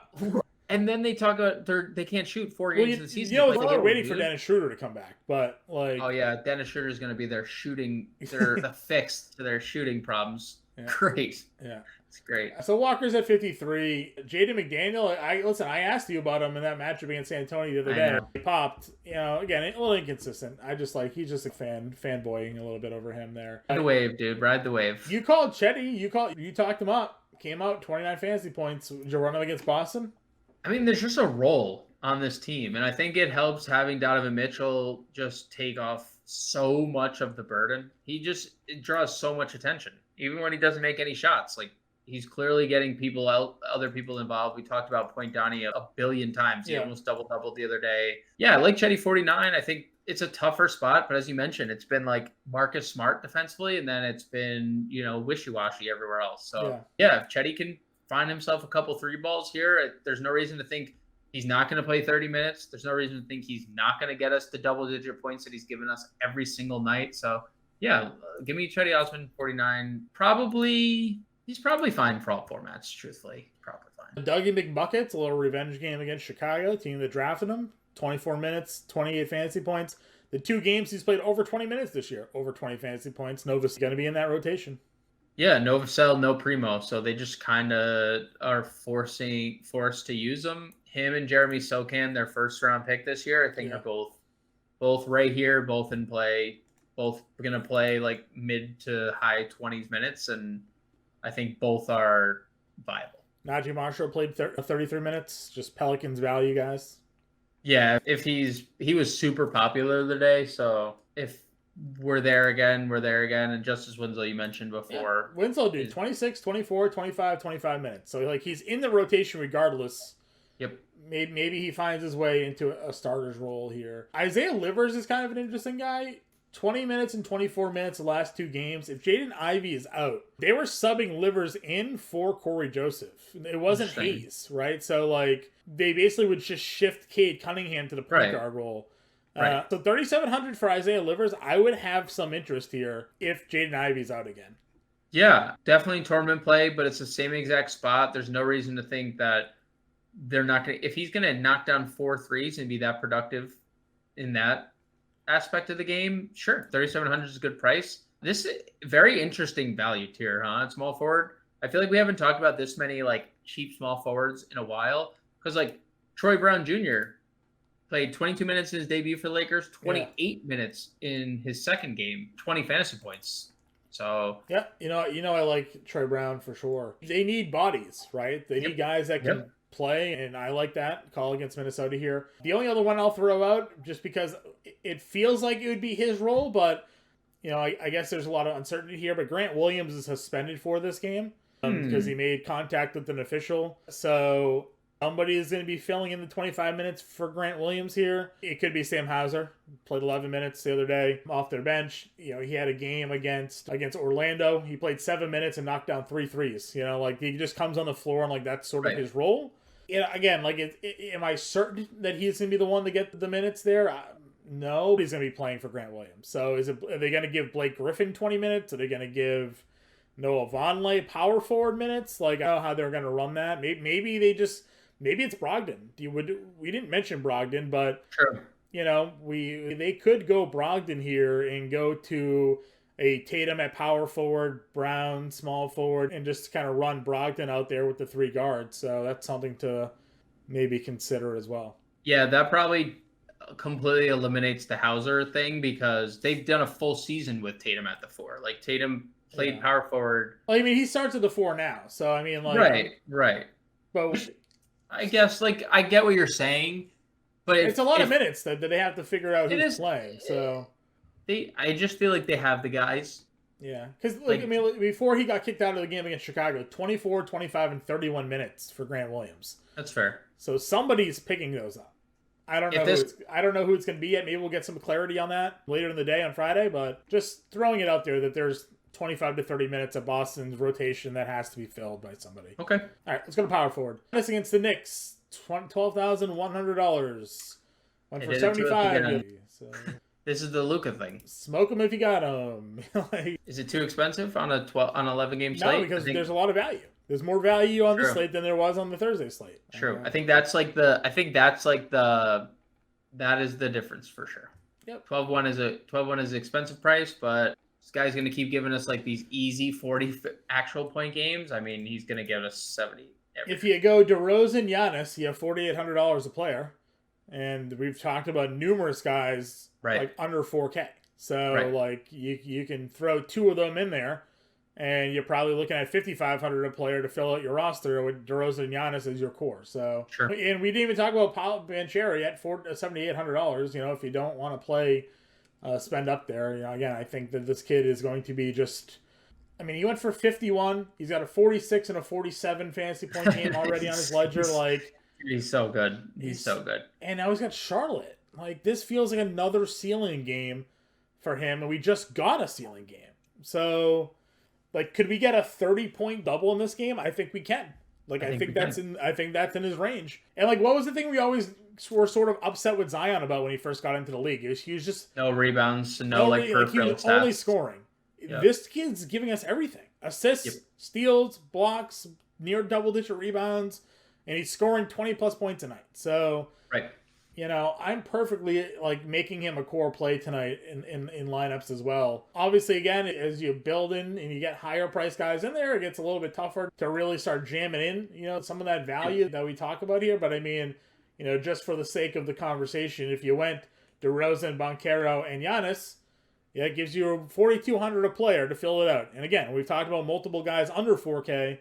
And then they talk about they can't shoot 4 games in the season. They're waiting for Dennis Schroeder to come back, but like, oh yeah, Dennis Schroeder is going to be their shooting, the fix to their shooting problems. Yeah. Great, yeah, it's great. So Walker's at 53. Jaden McDaniel, I asked you about him in that matchup against San Antonio the other day. He popped, again a little inconsistent. He's just a fanboying a little bit over him there. Ride the wave, dude. Ride the wave. You called Chetty. You talked him up. Came out 29 fantasy points. Did you run him against Boston? I mean, there's just a role on this team, and I think it helps having Donovan Mitchell just take off so much of the burden. It draws so much attention, even when he doesn't make any shots. Like, he's clearly getting other people involved. We talked about Point Donnie a billion times. He almost doubled the other day. Yeah, I like Chetty 49. I think it's a tougher spot, but as you mentioned, it's been like Marcus Smart defensively, and then it's been, wishy-washy everywhere else. So, yeah if Chetty can find himself a couple 3 balls here, there's no reason to think he's not going to play 30 minutes. There's no reason to think he's not going to get us the double-digit points that he's given us every single night. So, yeah, give me Chetty Osman 49. He's probably fine for all formats, truthfully. Probably fine. Dougie McBuckets, a little revenge game against Chicago, team that drafted him. 24 minutes, 28 fantasy points. The 2 games he's played over 20 minutes this year, over 20 fantasy points. Nova's going to be in that rotation. Yeah, Novosel, no Primo, so they just kind of are forced to use them. Him and Jeremy Sokan, their first-round pick this year, I think are both both right here, both in play, both going to play like mid to high 20s minutes, and I think both are viable. Najee Marshall played 33 minutes. Just Pelicans value, guys. Yeah, if he was super popular today, so if we're there again, we're there again. And Justice Winslow, you mentioned before. Yeah. Winslow, dude, 26, 24, 25, 25 minutes. So, like, he's in the rotation regardless. Yep. Maybe he finds his way into a starter's role here. Isaiah Livers is kind of an interesting guy. 20 minutes and 24 minutes the last two games. If Jaden Ivey is out, they were subbing Livers in for Corey Joseph. It wasn't Hayes, right? So, like, they basically would just shift Cade Cunningham to the point guard role. Right. So 3,700 for Isaiah Livers. I would have some interest here if Jaden Ivey's out again. Yeah, definitely tournament play, but it's the same exact spot. There's no reason to think that they're not going to, if he's going to knock down 4 threes and be that productive in that aspect of the game, sure, 3,700 is a good price. This is very interesting value tier, huh? Small forward. I feel like we haven't talked about this many like cheap small forwards in a while, because like Troy Brown Jr. played 22 minutes in his debut for the Lakers, 28 minutes in his second game, 20 fantasy points. So yeah, you know, I like Troy Brown for sure. They need bodies, right? They need guys that can play, and I like that call against Minnesota here. The only other one I'll throw out, just because it feels like it would be his role, but you know, I guess there's a lot of uncertainty here. But Grant Williams is suspended for this game because he made contact with an official. So somebody is going to be filling in the 25 minutes for Grant Williams here. It could be Sam Hauser. Played 11 minutes the other day off their bench. You know, he had a game against Orlando. He played 7 minutes and knocked down 3 threes. You know, like he just comes on the floor and like that's sort of his role. Yeah, again, like, am I certain that he's going to be the one to get the minutes there? No, he's going to be playing for Grant Williams. So are they going to give Blake Griffin 20 minutes? Are they going to give Noah Vonleh power forward minutes? Like, I don't know how they're going to run that. Maybe it's Brogdon. We didn't mention Brogdon, but you know, they could go Brogdon here and go to a Tatum at power forward, Brown small forward, and just kind of run Brogdon out there with the 3 guards. So that's something to maybe consider as well. Yeah, that probably completely eliminates the Hauser thing, because they've done a full season with Tatum at the 4. Like Tatum played power forward. Well, I mean, he starts at the 4 now. So I mean, like right. But I guess like I get what you're saying, but it's a lot of minutes that they have to figure out who's playing. So I just feel like they have the guys. Yeah, because like, I mean, before he got kicked out of the game against Chicago, 24, 25, and 31 minutes for Grant Williams. That's fair. So somebody's picking those up. I don't know who it's going to be yet. Maybe we'll get some clarity on that later in the day on Friday. But just throwing it out there that there's 25 to 30 minutes of Boston's rotation that has to be filled by somebody. Okay. All right, let's go to power forward. This against the Knicks, $12,100. Went for 75. So. This is the Luka thing. Smoke them if you got them. Is it too expensive on an 11 game slate? No, because there's a lot of value. There's more value on the slate than there was on the Thursday slate. True. I think that is the difference for sure. Yep. 12-1 is an expensive price, but this guy's going to keep giving us like these easy 40 actual point games. I mean, he's going to give us 70. If you go DeRozan, Giannis, you have $4,800 a player. And we've talked about numerous guys like under 4K. So like you can throw 2 of them in there, and you're probably looking at $5,500 a player to fill out your roster with DeRozan and Giannis as your core. So and we didn't even talk about Paolo Banchero yet, $7,800. You know, if you don't want to play, spend up there. You know, again, I think that this kid is going to be just. I mean, he went for 51. He's got a 46 and a 47 fantasy point game already on his ledger. Like. He's so good. He's so good. And now he's got Charlotte. Like, this feels like another ceiling game for him, and we just got a ceiling game. So, like, could we get a 30-point double in this game? I think we can. Like, I think that's in his range. And like, what was the thing we always were sort of upset with Zion about when he first got into the league? He was just no rebounds, no like he was stats. Only scoring. Yep. This kid's giving us everything: assists, steals, blocks, near double-digit rebounds. And he's scoring 20-plus points tonight. So, you know, I'm perfectly, like, making him a core play tonight in lineups as well. Obviously, again, as you build in and you get higher-priced guys in there, it gets a little bit tougher to really start jamming in, you know, some of that value that we talk about here. But, I mean, you know, just for the sake of the conversation, if you went DeRozan, Banchero, and Giannis, yeah, it gives you 4,200 a player to fill it out. And again, we've talked about multiple guys under 4K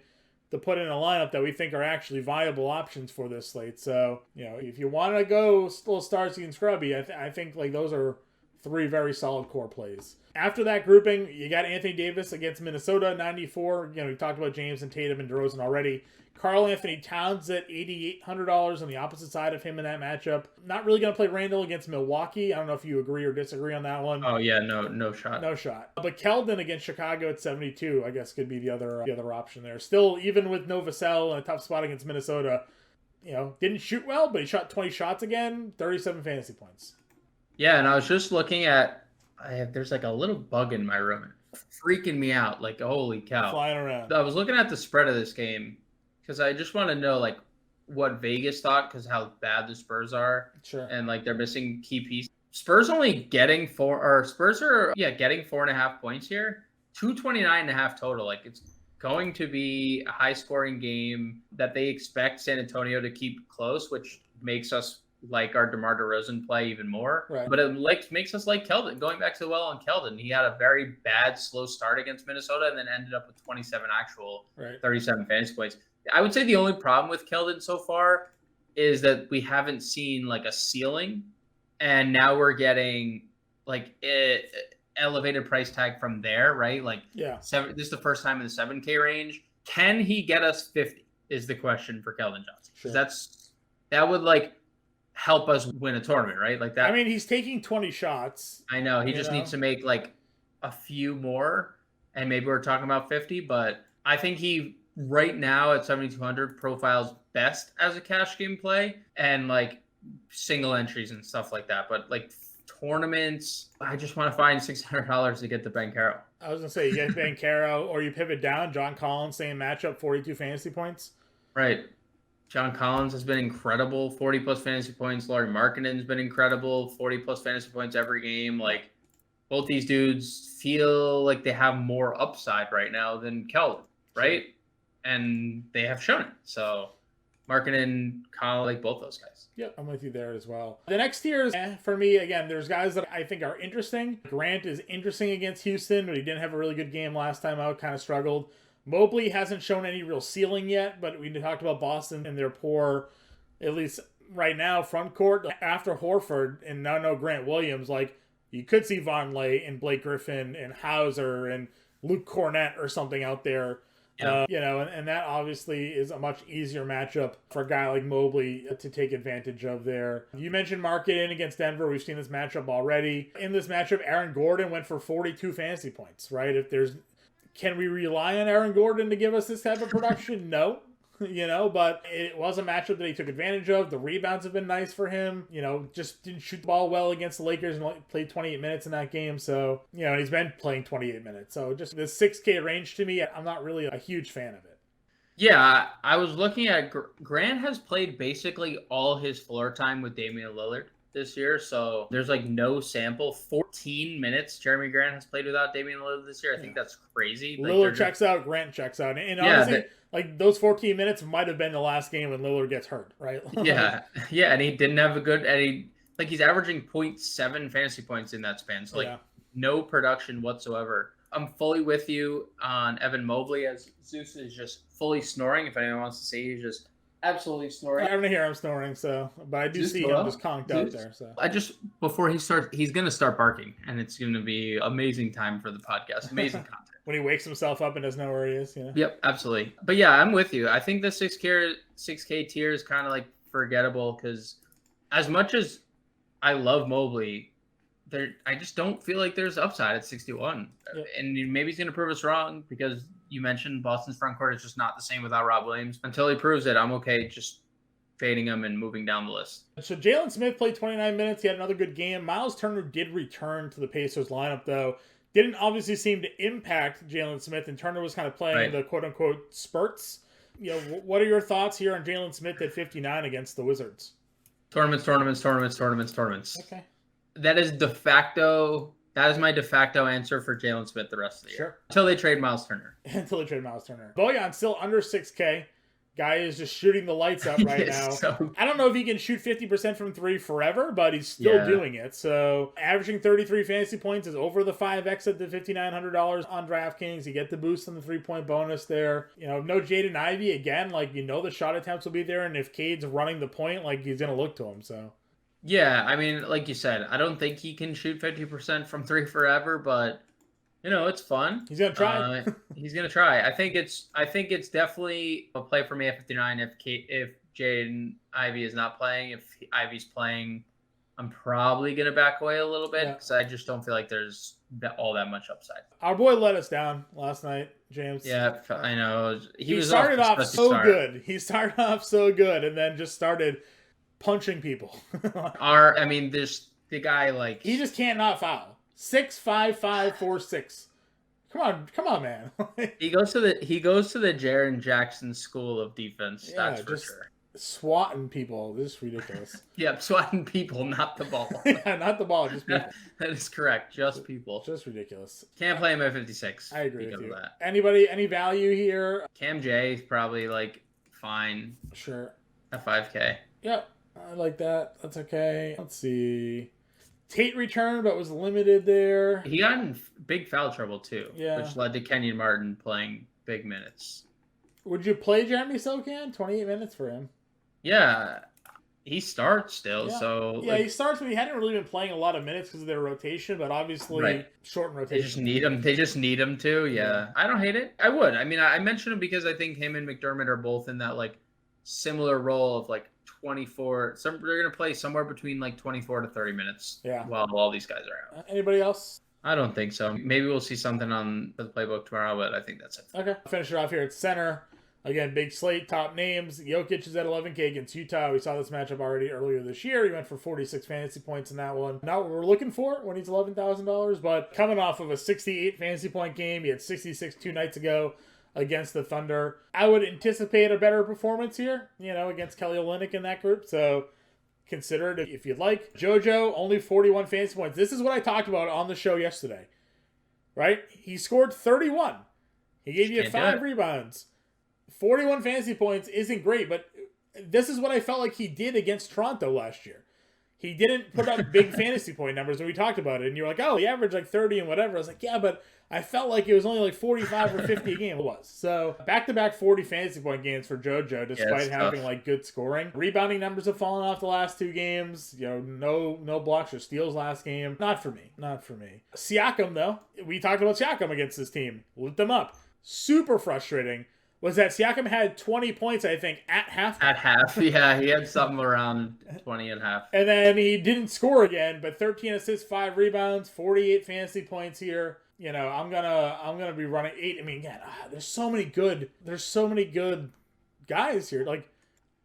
to put in a lineup that we think are actually viable options for this slate. So, if you want to go a little Starsky and Scrubby, I think like those are 3 very solid core plays. After that grouping, you got Anthony Davis against Minnesota, 94. We talked about James and Tatum and DeRozan already. Karl Anthony Towns at $8,800 on the opposite side of him in that matchup. Not really going to play Randall against Milwaukee. I don't know if you agree or disagree on that one. Oh yeah, no shot. No shot. But Keldon against Chicago at 72, I guess, could be the other option there. Still, even with no Vassell in a tough spot against Minnesota, didn't shoot well, but he shot 20 shots again, 37 fantasy points. Yeah, and I was just looking at, there's like a little bug in my room, freaking me out. Like, holy cow. Flying around. I was looking at the spread of this game because I just want to know like what Vegas thought, because how bad the Spurs are. Sure. And like they're missing key pieces. Spurs are getting 4.5 points here. 229.5 total. Like it's going to be a high scoring game that they expect San Antonio to keep close, which makes us like our DeMar DeRozan play even more. Right. But it makes us like Keldon. Going back to the well on Keldon, he had a very bad slow start against Minnesota and then ended up with 27 actual, 37 fantasy points. I would say the only problem with Keldon so far is that we haven't seen like a ceiling, and now we're getting like elevated price tag from there, right? Like this is the first time in the 7K range. Can he get us 50 is the question for Keldon Johnson. Sure. That would like help us win a tournament, right? Like that. I mean, he's taking 20 shots. I know. He just needs to make like a few more, and maybe we're talking about 50, but I think he right now at 7,200 profiles best as a cash game play and like single entries and stuff like that. But like tournaments, I just want to find $600 to get the Banchero. I was going to say, you get Banchero or you pivot down. John Collins, same matchup, 42 fantasy points. Right. John Collins has been incredible, 40 plus fantasy points. Lauri Markkanen's been incredible, 40 plus fantasy points every game. Like both these dudes feel like they have more upside right now than Keldon, right? Sure. And they have shown it. So Markkanen, Collins, like both those guys. Yep, I'm with you there as well. The next tier is, for me, again, there's guys that I think are interesting. Grant is interesting against Houston, but he didn't have a really good game last time out, kind of struggled. Mobley hasn't shown any real ceiling yet, but we talked about Boston and their poor, at least right now, front court. After Horford and now no Grant Williams, like you could see Vonleh and Blake Griffin and Hauser and Luke Cornett or something out there. Yeah. And that obviously is a much easier matchup for a guy like Mobley to take advantage of there. You mentioned Markkanen against Denver. We've seen this matchup already. In this matchup, Aaron Gordon went for 42 fantasy points, right? Can we rely on Aaron Gordon to give us this type of production? No. But it was a matchup that he took advantage of. The rebounds have been nice for him. Just didn't shoot the ball well against the Lakers and played 28 minutes in that game. So, he's been playing 28 minutes. So just the 6K range to me, I'm not really a huge fan of it. Yeah, I was looking at Grant has played basically all his floor time with Damian Lillard this year. So there's like no sample. 14 minutes Jeremy Grant has played without Damian Lillard this year. I think that's crazy. Lillard checks out, Grant checks out. And honestly, like those 14 minutes might have been the last game when Lillard gets hurt, right? Yeah, and he didn't have a good, and he's averaging 0.7 fantasy points in that span. So no production whatsoever. I'm fully with you on Evan Mobley, as Zeus is just fully snoring. If anyone wants to see, he's just absolutely snoring. I don't hear him snoring, but I do see him just conked out there. So before he starts, he's going to start barking, and it's going to be amazing time for the podcast. Amazing content. When he wakes himself up and doesn't know where he is. Yep, absolutely. But yeah, I'm with you. I think the 6K tier is kind of like forgettable because as much as I love Mobley, I just don't feel like there's upside at 61. Yep. And maybe he's going to prove us wrong because you mentioned Boston's front court is just not the same without Rob Williams. Until he proves it, I'm okay just fading him and moving down the list. So Jalen Smith played 29 minutes. He had another good game. Miles Turner did return to the Pacers lineup, though. Didn't obviously seem to impact Jalen Smith, and Turner was kind of playing the quote-unquote spurts. What are your thoughts here on Jalen Smith at 59 against the Wizards? Tournaments. Okay. That is my de facto answer for Jalen Smith the rest of the year. Sure. Until they trade Miles Turner. Bojan still under 6K. Guy is just shooting the lights up right now. So, I don't know if he can shoot 50% from three forever, but he's still doing it. So averaging 33 fantasy points is over the 5x at the $5,900 on DraftKings. You get the boost on the 3-point bonus there. You know, no Jaden Ivey again. Like, you know, the shot attempts will be there, and if Cade's running the point, like, he's gonna look to him. So yeah, I mean, like you said, I don't think he can shoot 50% from three forever, but you know, it's fun. He's gonna try. He's gonna try. I think it's definitely a play for me at 59 if Jaden Ivey is not playing. If Ivey's playing, I'm probably gonna back away a little bit because I just don't feel like there's all that much upside. Our boy let us down last night, James. Yeah, I know. He started off so good. He started off so good, and then just started punching people. There's the guy like he just can't not foul. 6'5", 5'4", 6". Come on, man. he goes to the Jaren Jackson school of defense. Yeah, that's for sure. Swatting people. This is ridiculous. Yep, swatting people, not the ball. Yeah, not the ball, just people. That is correct. Just people. Just ridiculous. Can't play him at 56. I agree with you. That. Anybody, any value here? Cam J is probably like fine. Sure. At 5K. Yep, I like that. That's okay. Let's see. Tate returned, but was limited there. He got in big foul trouble too, which led to Kenyon Martin playing big minutes. Would you play Jeremy Sochan? 28 minutes for him. Yeah, he starts still. Yeah. So yeah, he starts, but he hadn't really been playing a lot of minutes because of their rotation. But obviously, shortened rotation. They just need him to. Yeah, I don't hate it. I would. I mean, I mentioned him because I think him and McDermott are both in that like similar role of like 24. They're going to play somewhere between like 24 to 30 minutes. Yeah. While all these guys are out. Anybody else? I don't think so. Maybe we'll see something on the playbook tomorrow, but I think that's it. Okay. Finish it off here at center. Again, big slate, top names. Jokic is at 11K against Utah. We saw this matchup already earlier this year. He went for 46 fantasy points in that one. Not what we're looking for when he's $11,000, but coming off of a 68 fantasy point game, he had 66 2 nights ago against the Thunder. I would anticipate a better performance here, against Kelly Olynyk in that group. So consider it if you'd like. JoJo, only 41 fantasy points. This is what I talked about on the show yesterday, right? He scored 31. He gave you 5 rebounds. 41 fantasy points isn't great, but this is what I felt like he did against Toronto last year. He didn't put up big fantasy point numbers when we talked about it. And you're like, oh, he averaged like 30 and whatever. I was like, yeah, but I felt like it was only like 45 or 50 a game. It was. So back-to-back 40 fantasy point games for JoJo, despite having like good scoring. Rebounding numbers have fallen off the last 2 games. No blocks or steals last game. Not for me. Siakam, though. We talked about Siakam against this team. Lit them up. Super frustrating. Was that Siakam had 20 points, I think, at half. At half, yeah. He had something around 20 and a half. And then he didn't score again, but 13 assists, 5 rebounds, 48 fantasy points here. I'm gonna be running 8. I mean, again, there's so many good guys here. Like,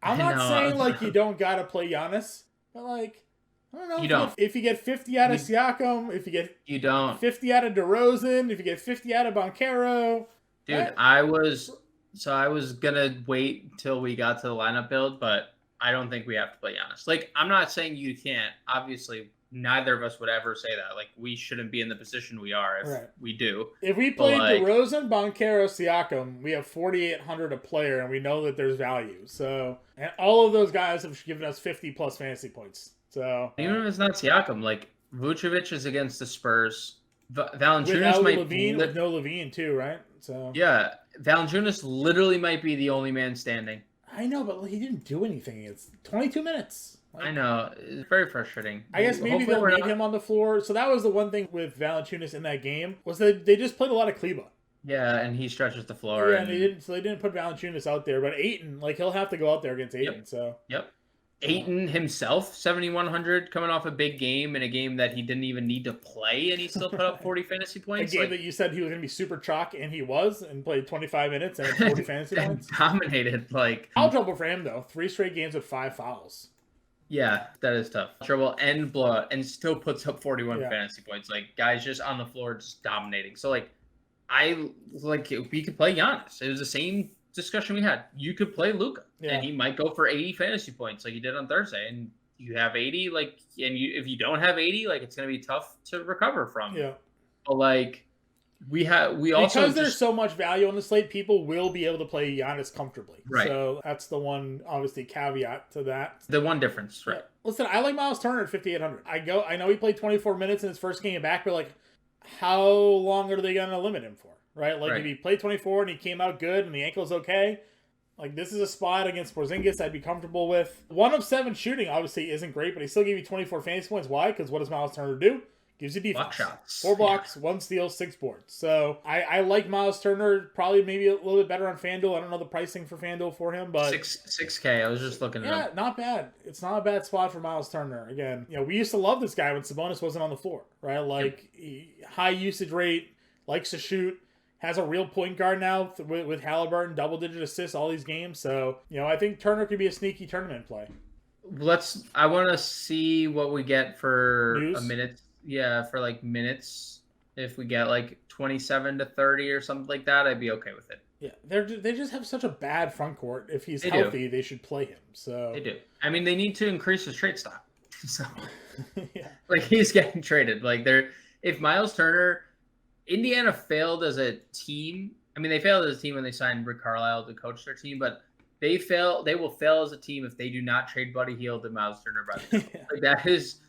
I'm not saying like you don't gotta play Giannis, but like, I don't know. You don't. If you get 50 out of Siakam, if you get 50 out of DeRozan, if you get 50 out of Banchero. Dude, I was gonna wait till we got to the lineup build, but I don't think we have to play Giannis. Like, I'm not saying you can't. Obviously, neither of us would ever say that. Like, we shouldn't be in the position we are if we do. If we played DeRozan, Banchero, Siakam, we have 4,800 a player, and we know that there's value. So, and all of those guys have given us 50 plus fantasy points. So even if it's not Siakam, like Vucevic is against the Spurs. Valanciunas with no Levine too, right? So yeah, Valanciunas literally might be the only man standing. I know, but he didn't do anything. It's 22 minutes. I know. It's very frustrating. I guess maybe they'll leave him on the floor. So that was the one thing with Valanciunas in that game, was that they just played a lot of Kleba. Yeah, and he stretches the floor. Yeah, and they didn't put Valanciunas out there. But Ayton, like, he'll have to go out there against Ayton. Yep. So Ayton himself, 7,100, coming off a big game in a game that he didn't even need to play, and he still put up 40 fantasy points. A game that you said he was going to be super chalk, and he was, and played 25 minutes and had 40 fantasy points. Dominated. Foul trouble for him, though. 3 straight games with 5 fouls. Yeah, that is tough. Trouble and blowout, and still puts up 41 fantasy points. Like, guys just on the floor just dominating. So, we could play Giannis. It was the same discussion we had. You could play Luka, and he might go for 80 fantasy points like he did on Thursday. And you have 80, if you don't have 80, it's going to be tough to recover from. Yeah. But because there's so much value on the slate, people will be able to play Giannis comfortably. Right. So that's the one, obviously, caveat to that. The one difference, right? Yeah. Listen, I like Miles Turner at 5,800. I know he played 24 minutes in his first game back, but like, how long are they going to limit him for? Right? Like, if he played 24 and he came out good and the ankle's okay, like, this is a spot against Porzingis I'd be comfortable with. 1 of 7 shooting obviously isn't great, but he still gave you 24 fantasy points. Why? Because what does Miles Turner do? Gives you defense. Block shots. 4 blocks, 1 steal, 6 boards. So I like Miles Turner, probably maybe a little bit better on FanDuel. I don't know the pricing for FanDuel for him, but 6K. I was just looking at him. not bad. It's not a bad spot for Miles Turner. Again, we used to love this guy when Sabonis wasn't on the floor, right? Like, high usage rate, likes to shoot, has a real point guard now with Halliburton, double-digit assists all these games. So, I think Turner could be a sneaky tournament play. I want to see what we get for News? a minute. Yeah, for like minutes. If we get like 27 to 30 or something like that, I'd be okay with it. Yeah, they just have such a bad front court. If he's healthy, they should play him. So they do. I mean, they need to increase his trade stock. So, yeah, like, he's getting traded. Like, if Miles Turner, Indiana failed as a team. I mean, they failed as a team when they signed Rick Carlisle to coach their team, but they will fail as a team if they do not trade Buddy Hield and Miles Turner by the yeah. Like, that is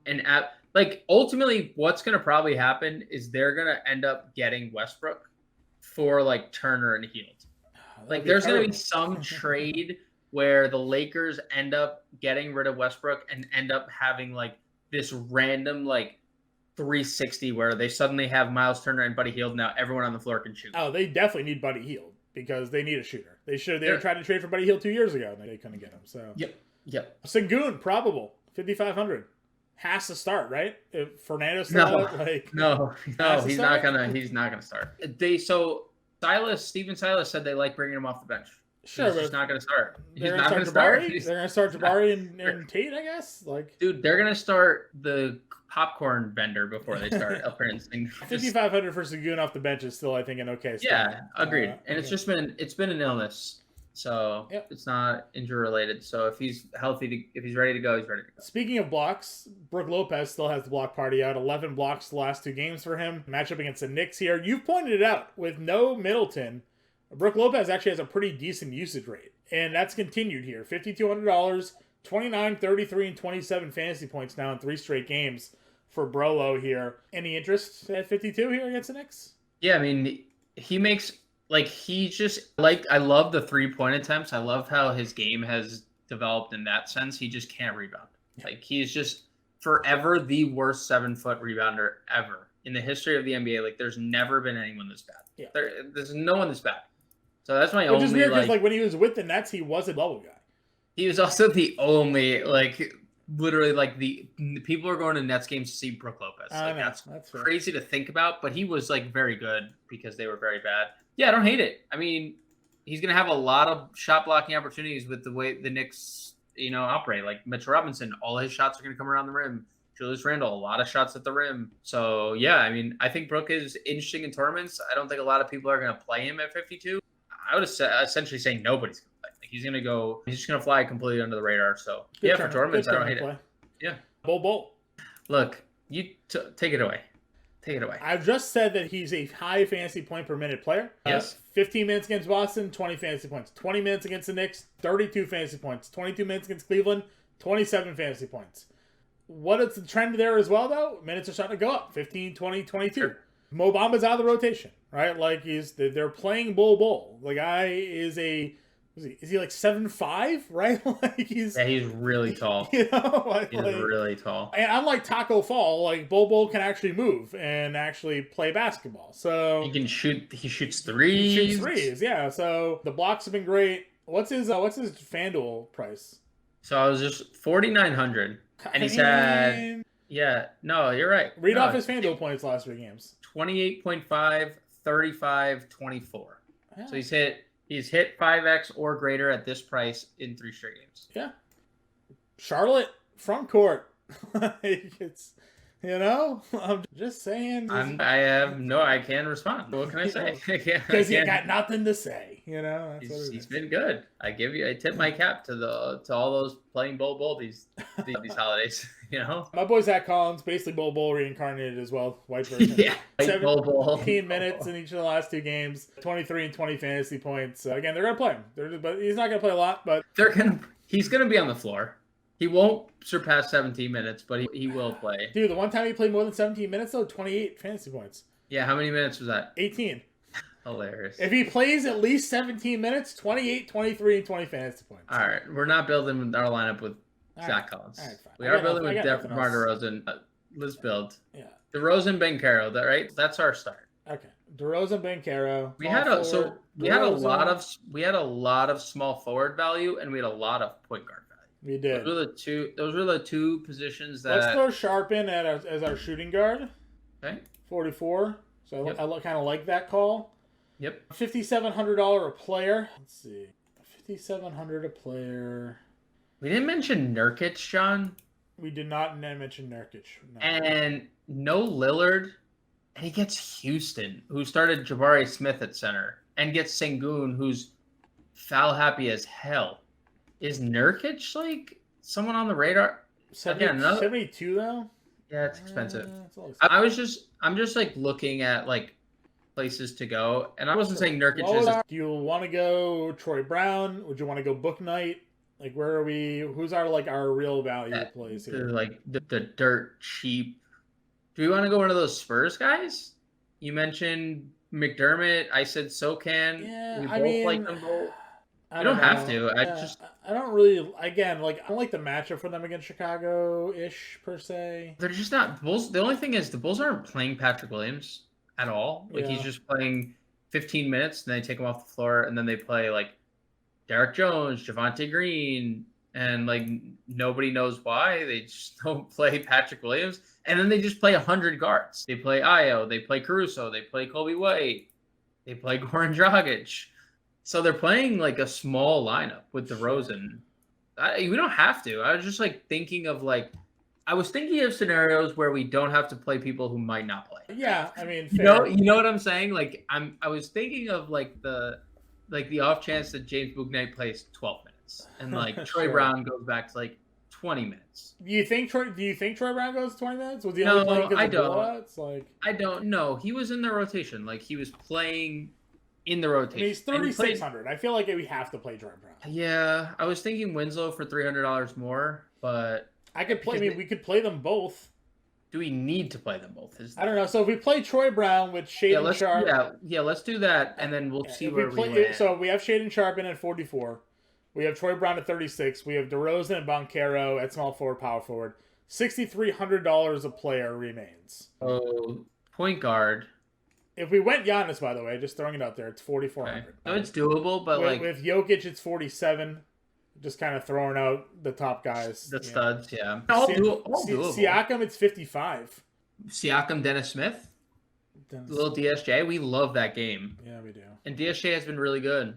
an app. Like, ultimately, what's going to probably happen is they're going to end up getting Westbrook for, like, Turner and Hield. Like, there's going to be some trade where the Lakers end up getting rid of Westbrook and end up having, like, this random, like, 360 where they suddenly have Miles Turner and Buddy Hield. Now everyone on the floor can shoot. Oh, they definitely need Buddy Hield because they need a shooter. They were trying to trade for Buddy Hield 2 years ago and they couldn't get him. So Yep. Sengun, probable 5,500. Has to start, right? If Fernando No, he's not gonna start. Steven Silas said they like bringing him off the bench. Sure, he's but just not gonna start. They're gonna start Jabari and Tate, I guess. Like, dude, they're gonna start the popcorn vendor before they start appearance. 5,500 for Sengun off the bench is still, I think, an okay spot. Yeah, agreed. And it's been an illness. So It's not injury related. So if he's healthy, if he's ready to go, he's ready to go. Speaking of blocks, Brook Lopez still has the block party out. 11 blocks the last 2 games for him. Matchup against the Knicks here. You've pointed it out. With no Middleton, Brook Lopez actually has a pretty decent usage rate. And that's continued here. $5,200, 29, 33, and 27 fantasy points now in 3 straight games for Brolo here. Any interest at 52 here against the Knicks? Yeah, I mean, he makes... Like, he just, like, I love the 3-point attempts. I love how his game has developed in that sense. He just can't rebound. Like, he's just forever the worst 7-foot rebounder ever in the history of the NBA. Like, there's never been anyone this bad. Yeah. There's no one this bad. So that's my only. Which is weird because, like, when he was with the Nets, he was a bubble guy. He was also the only, like, literally, like, the people are going to Nets games to see Brook Lopez. Like, that's crazy to think about. But he was, like, very good because they were very bad. Yeah, I don't hate it. I mean, he's going to have a lot of shot blocking opportunities with the way the Knicks, operate. Like, Mitchell Robinson, all his shots are going to come around the rim. Julius Randle, a lot of shots at the rim. So, yeah, I mean, I think Brook is interesting in tournaments. I don't think a lot of people are going to play him at 52. I would essentially say nobody's going to play. Like, he's just going to fly completely under the radar. So, for tournaments, I don't hate it. Yeah. Bull. Look, you take it away. Take it away. I've just said that he's a high fantasy point per minute player. Yes. 15 minutes against Boston, 20 fantasy points. 20 minutes against the Knicks, 32 fantasy points. 22 minutes against Cleveland, 27 fantasy points. What is the trend there as well, though? Minutes are starting to go up. 15, 20, 22. Sure. Mo Bamba's out of the rotation, right? Like, they're playing bull. The guy is is he like 7'5", right? Like he's really tall. He's really tall. And unlike Taco Fall, like Bull can actually move and actually play basketball. So he can shoot. He shoots threes. He shoots threes, yeah. So the blocks have been great. What's his FanDuel price? So I was just 4,900, and he's had. Yeah, no, you're right. Read off his FanDuel points last 3 games. 28.5, 35, 24. Yeah. So He's hit 5x or greater at this price in 3 straight games. Yeah. Charlotte, front court. I'm just saying. I can't respond. What can I say? Because you got nothing to say. That's what He's been good. I tip my cap to all those playing bowl these holidays. My boy Zach Collins, basically bowl reincarnated as well, white version. Yeah, 17 minutes in each of the last 2 games, 23 and 20 fantasy points. Again, they're gonna play him. But he's not gonna play a lot. But he's gonna be on the floor. He won't surpass 17 minutes, but he will play. Dude, the one time he played more than 17 minutes, though, 28 fantasy points. Yeah, how many minutes was that? 18. Hilarious. If he plays at least 17 minutes, 28, 23, and 20 fantasy points. All right, we're not building our lineup with Zach Collins. Fine. We are building with DeMar DeRozan. Let's build. Yeah. DeRozan, Banchero, right? That's our start. Okay. DeRozan, Banchero. We had a lot of small forward value, and we had a lot of point guard value. We did. Those were the two positions that. Let's throw Sharp in as our shooting guard. Okay. 44. So yep. I kind of like that call. Yep. $5,700 a player. Let's see. $5,700 a player. We didn't mention Nurkic, John. We did not mention Nurkic. No. And no Lillard. And he gets Houston, who started Jabari Smith at center, and gets Sengun, who's foul happy as hell. Is Nurkic like someone on the radar? 72 though. Yeah, it's expensive. I'm just like looking at like places to go, and I wasn't saying Nurkic is. Do you want to go Troy Brown? Would you want to go Book Knight? Like, where are we? Who's our real value plays here? Like the dirt cheap. Do we want to go one of those Spurs guys? You mentioned McDermott. I said Socan. Yeah, we both like them both. You don't have to. I don't really. Again, like, I don't like the matchup for them against Chicago-ish per se. They're just not Bulls. The only thing is the Bulls aren't playing Patrick Williams at all. Like, he's just playing 15 minutes, and they take him off the floor, and then they play like Derek Jones, Javonte Green, and like nobody knows why. They just don't play Patrick Williams, and then they just play 100 guards. They play Ayo, they play Caruso, they play Kobe White, they play Goran Dragic. So they're playing like a small lineup with DeRozan. We don't have to. I was just like thinking of scenarios where we don't have to play people who might not play. Yeah, I mean, fair. You know what I'm saying? Like I was thinking of like the off chance that James Bouknight plays 12 minutes and like Troy Brown goes back to like 20 minutes. Do you think Troy Brown goes 20 minutes? Was he only playing because I of don't. blowouts? Like, I don't know. He was in the rotation. Like he was playing in the rotation. I mean, he's 3,600. I feel like we have to play Troy Brown. Yeah, I was thinking Winslow for $300 more, but I could play. I mean, we could play them both. Do we need to play them both? I don't know. So if we play Troy Brown with Shaedon Sharp, let's do that, and then we'll see where we land. So we have Shaedon Sharp in at 44. We have Troy Brown at 36. We have DeRozan and Banchero at small forward, power forward. $6,300 a player remains. Oh, point guard. If we went Giannis, by the way, just throwing it out there, it's 4,400. Okay. No, it's doable, but with Jokic, it's 47. Just kind of throwing out the top guys. The studs, yeah. All doable. Siakam, it's 55. Siakam, Dennis Smith. Little DSJ. We love that game. Yeah, we do. And DSJ has been really good.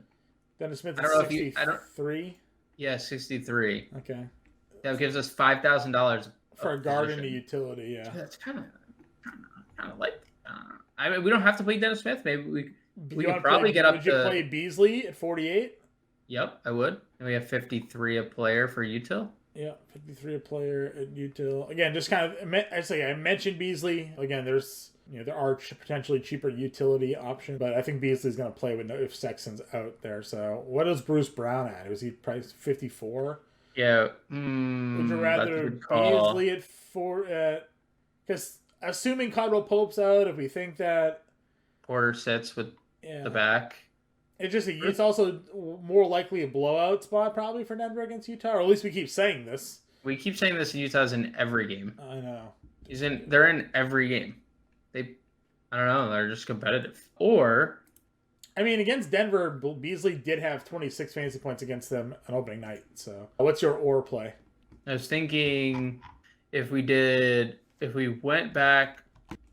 Dennis Smith is 63? Yeah, 63. Okay. That gives us $5,000. For a guard and a utility, yeah. That's kind of like... I mean, we don't have to play Dennis Smith. Maybe we could probably get up to... Would you play Beasley at 48? Yep, I would. And we have 53 a player for util. Yeah, 53 a player at util. Again, just kind of... I mentioned Beasley. Again, there are potentially cheaper utility options, but I think Beasley's going to play if Sexton's out there. So what is Bruce Brown at? Was he priced 54? Yeah. Would you rather Beasley at 4? Because assuming Caldwell Pope's out, if we think that Porter sits with the back, it's also more likely a blowout spot probably for Denver against Utah, or at least we keep saying this. We keep saying this, and Utah's in every game. I know. They're in every game. I don't know. They're just competitive. Or, I mean, against Denver, Beasley did have 26 fantasy points against them on opening night. So, what's your or play? I was thinking if we went back,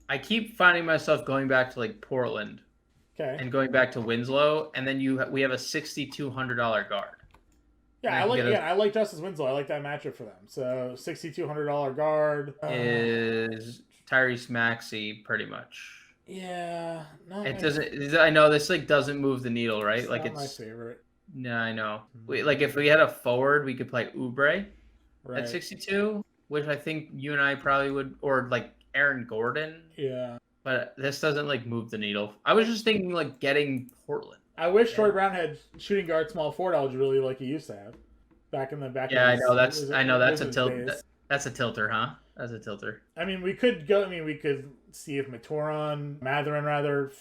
I keep finding myself going back to like Portland, okay, and going back to Winslow, and then we have a $6,200 guard. Yeah, I like Justice Winslow. I like that matchup for them. So $6,200 guard is Tyrese Maxey pretty much. Yeah, it doesn't. I know this like doesn't move the needle, right? It's like not my favorite. No, I know. Like if we had a forward, we could play Oubre right. at 62, which I think you and I probably would, or like Aaron Gordon. Yeah. But this doesn't like move the needle. I was just thinking like getting Portland. I wish Troy Brown had shooting guard small forward eligibility like he used to have back in the back. Yeah, I know that's a tilt. That's a tilter, huh? That's a tilter. I mean, we could go. I mean, we could see if Mathurin rather,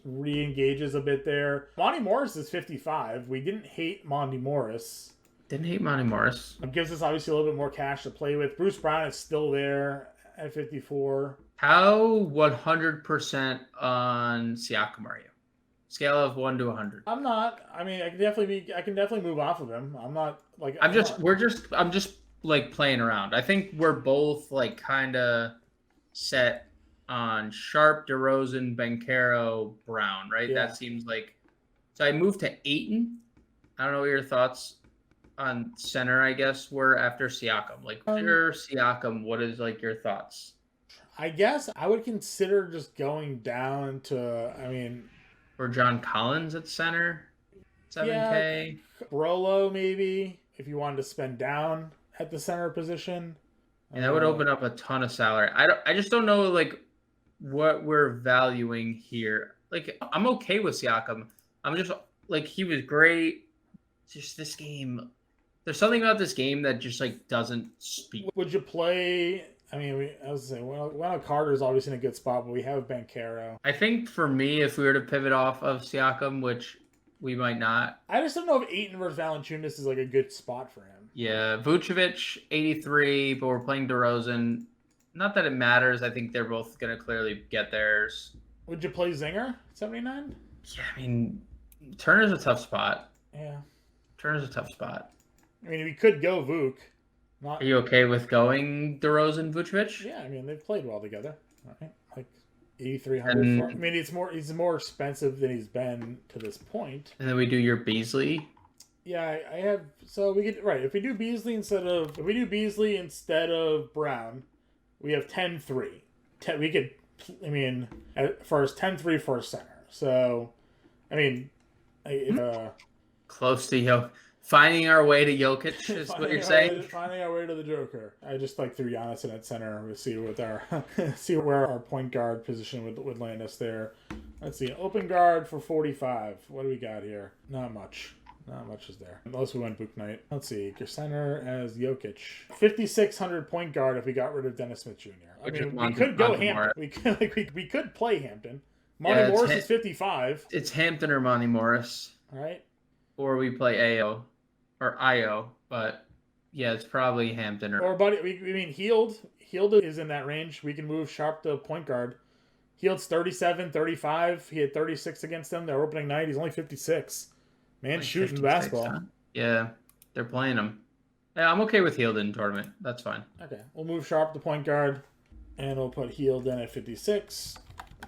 re-engages a bit there. Monty Morris is 55. We didn't hate Monty Morris. Didn't hate Monty Morris. It gives us obviously a little bit more cash to play with. Bruce Brown is still there at 54. How 100% on Siakam are you? Scale of 1 to 100. I'm not. I mean, I can definitely move off of him. I'm not like. I'm just like playing around. I think we're both like kind of set on Sharp, DeRozan, Banchero, Brown, right? Yeah. That seems like. So I moved to Ayton. I don't know what your thoughts on center, I guess, were after Siakam. Like, after Siakam, what is like your thoughts? I guess I would consider just going down to, I mean... Or John Collins at center, 7K. Yeah, Rolo maybe, if you wanted to spend down at the center position. And that would open up a ton of salary. I just don't know, like, what we're valuing here. Like, I'm okay with Siakam. I'm just, like, he was great. Just this game. There's something about this game that just, like, doesn't speak. Would you play... I mean, I was saying, well, Carter's obviously in a good spot, but we have Banchero. I think for me, if we were to pivot off of Siakam, which we might not. I just don't know if Ayton versus Valanciunas is like a good spot for him. Yeah, Vucevic, 83, but we're playing DeRozan. Not that it matters. I think they're both going to clearly get theirs. Would you play Zinger, 79? Yeah, I mean, Turner's a tough spot. Yeah. Turner's a tough spot. I mean, we could go Vuk. Are you okay with going DeRozan, Vucevic? Yeah, I mean, they've played well together. Right? Like 8,300. I mean, he's more expensive than he's been to this point. And then we do your Beasley. Yeah, I have. So we get right. If we do Beasley instead of Brown, we have 10-3. We could. I mean, first 10-3 for a center. So, I mean, close to finding our way to Jokic is what you're saying. Finding our way to the Joker. I just like threw Giannis in at center. We'll see where our point guard position would land us there. Let's see, open guard for 45. What do we got here? Not much. Not much is there. Unless we went Book Knight. Let's see. Your center as Jokic. 5,600 point guard if we got rid of Dennis Smith Jr. I mean, we could go Hampton. We could play Hampton. Monty Morris is 55. It's Hampton or Monty Morris. All right. Or we play AO or IO, but yeah, it's probably Hampton or Buddy. We mean Heald. Heald is in that range. We can move Sharp to point guard. Heald's 37, 35. He had 36 against them. Their opening night. He's only 56. Man, shooting basketball. Huh? Yeah, they're playing him. Yeah, I'm okay with Heald in tournament. That's fine. Okay, we'll move Sharp to point guard, and we'll put Heald in at 56.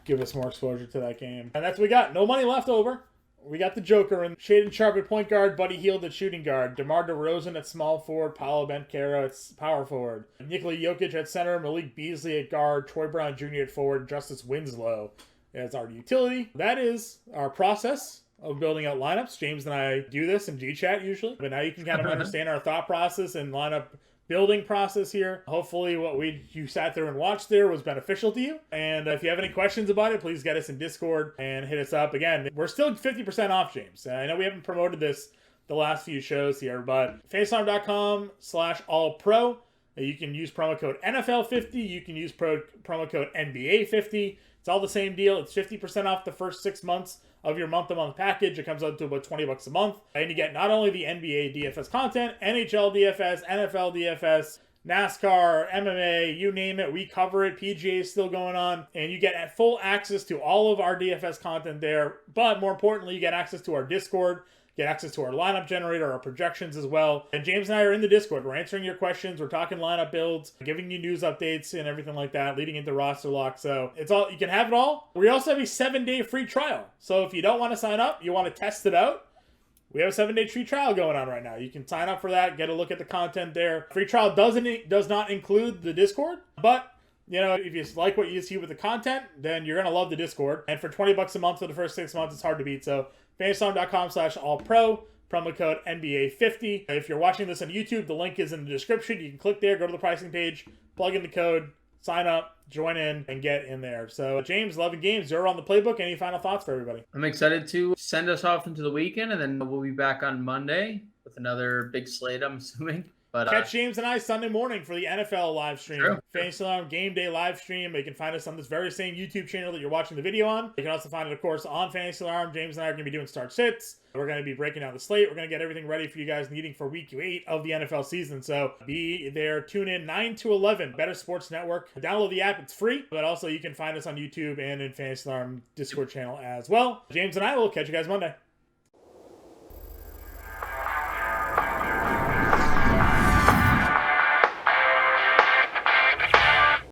Give us more exposure to that game. And that's what we got. No money left over. We got the Joker and Shaden Sharp at point guard, Buddy Hield at shooting guard, DeMar DeRozan at small forward, Paolo Banchero at power forward, Nikola Jokic at center, Malik Beasley at guard, Troy Brown Jr. at forward, Justice Winslow as our utility. That is our process of building out lineups. James and I do this in G-Chat usually, but now you can kind of understand our thought process and lineup building process here. Hopefully what you sat there and watched there was beneficial to you. And if you have any questions about it, please get us in Discord and hit us up. Again, we're still 50% off, James. I know we haven't promoted this the last few shows here, but facearm.com/allpro. You can use promo code NFL50. You can use promo code NBA50. It's all the same deal. It's 50% off the first 6 months of your month-to-month package. It comes out to about $20 a month. And you get not only the NBA DFS content, NHL DFS, NFL DFS, NASCAR, MMA, you name it, we cover it. PGA is still going on. And you get full access to all of our DFS content there. But more importantly, you get access to our Discord, get access to our lineup generator, our projections as well. And James and I are in the Discord. We're answering your questions. We're talking lineup builds, giving you news updates and everything like that, leading into roster lock. So it's all, you can have it all. We also have a 7-day free trial. So if you don't want to sign up, you want to test it out, we have a 7-day free trial going on right now. You can sign up for that, get a look at the content there. Free trial does not include the Discord, but if you like what you see with the content, then you're going to love the Discord. And for $20 a month for the first 6 months, it's hard to beat. So fantasyalarm.com/allpro, promo code NBA50. If you're watching this on YouTube, the link is in the description. You can click there, go to the pricing page, plug in the code, sign up, join in, and get in there. So James, 11 games. You're on the playbook. Any final thoughts for everybody? I'm excited to send us off into the weekend, and then we'll be back on Monday with another big slate, I'm assuming. But catch James and I Sunday morning for the NFL live stream. True. Fantasy Alarm Game Day live stream. You can find us on this very same YouTube channel that you're watching the video on. You can also find it, of course, on Fantasy Alarm. James and I are going to be doing start sits. We're going to be breaking down the slate. We're going to get everything ready for you guys needing for week 8 of the NFL season. So be there. Tune in 9 to 11. Better Sports Network. Download the app. It's free. But also you can find us on YouTube and in Fantasy Alarm Discord channel as well. James and I will catch you guys Monday.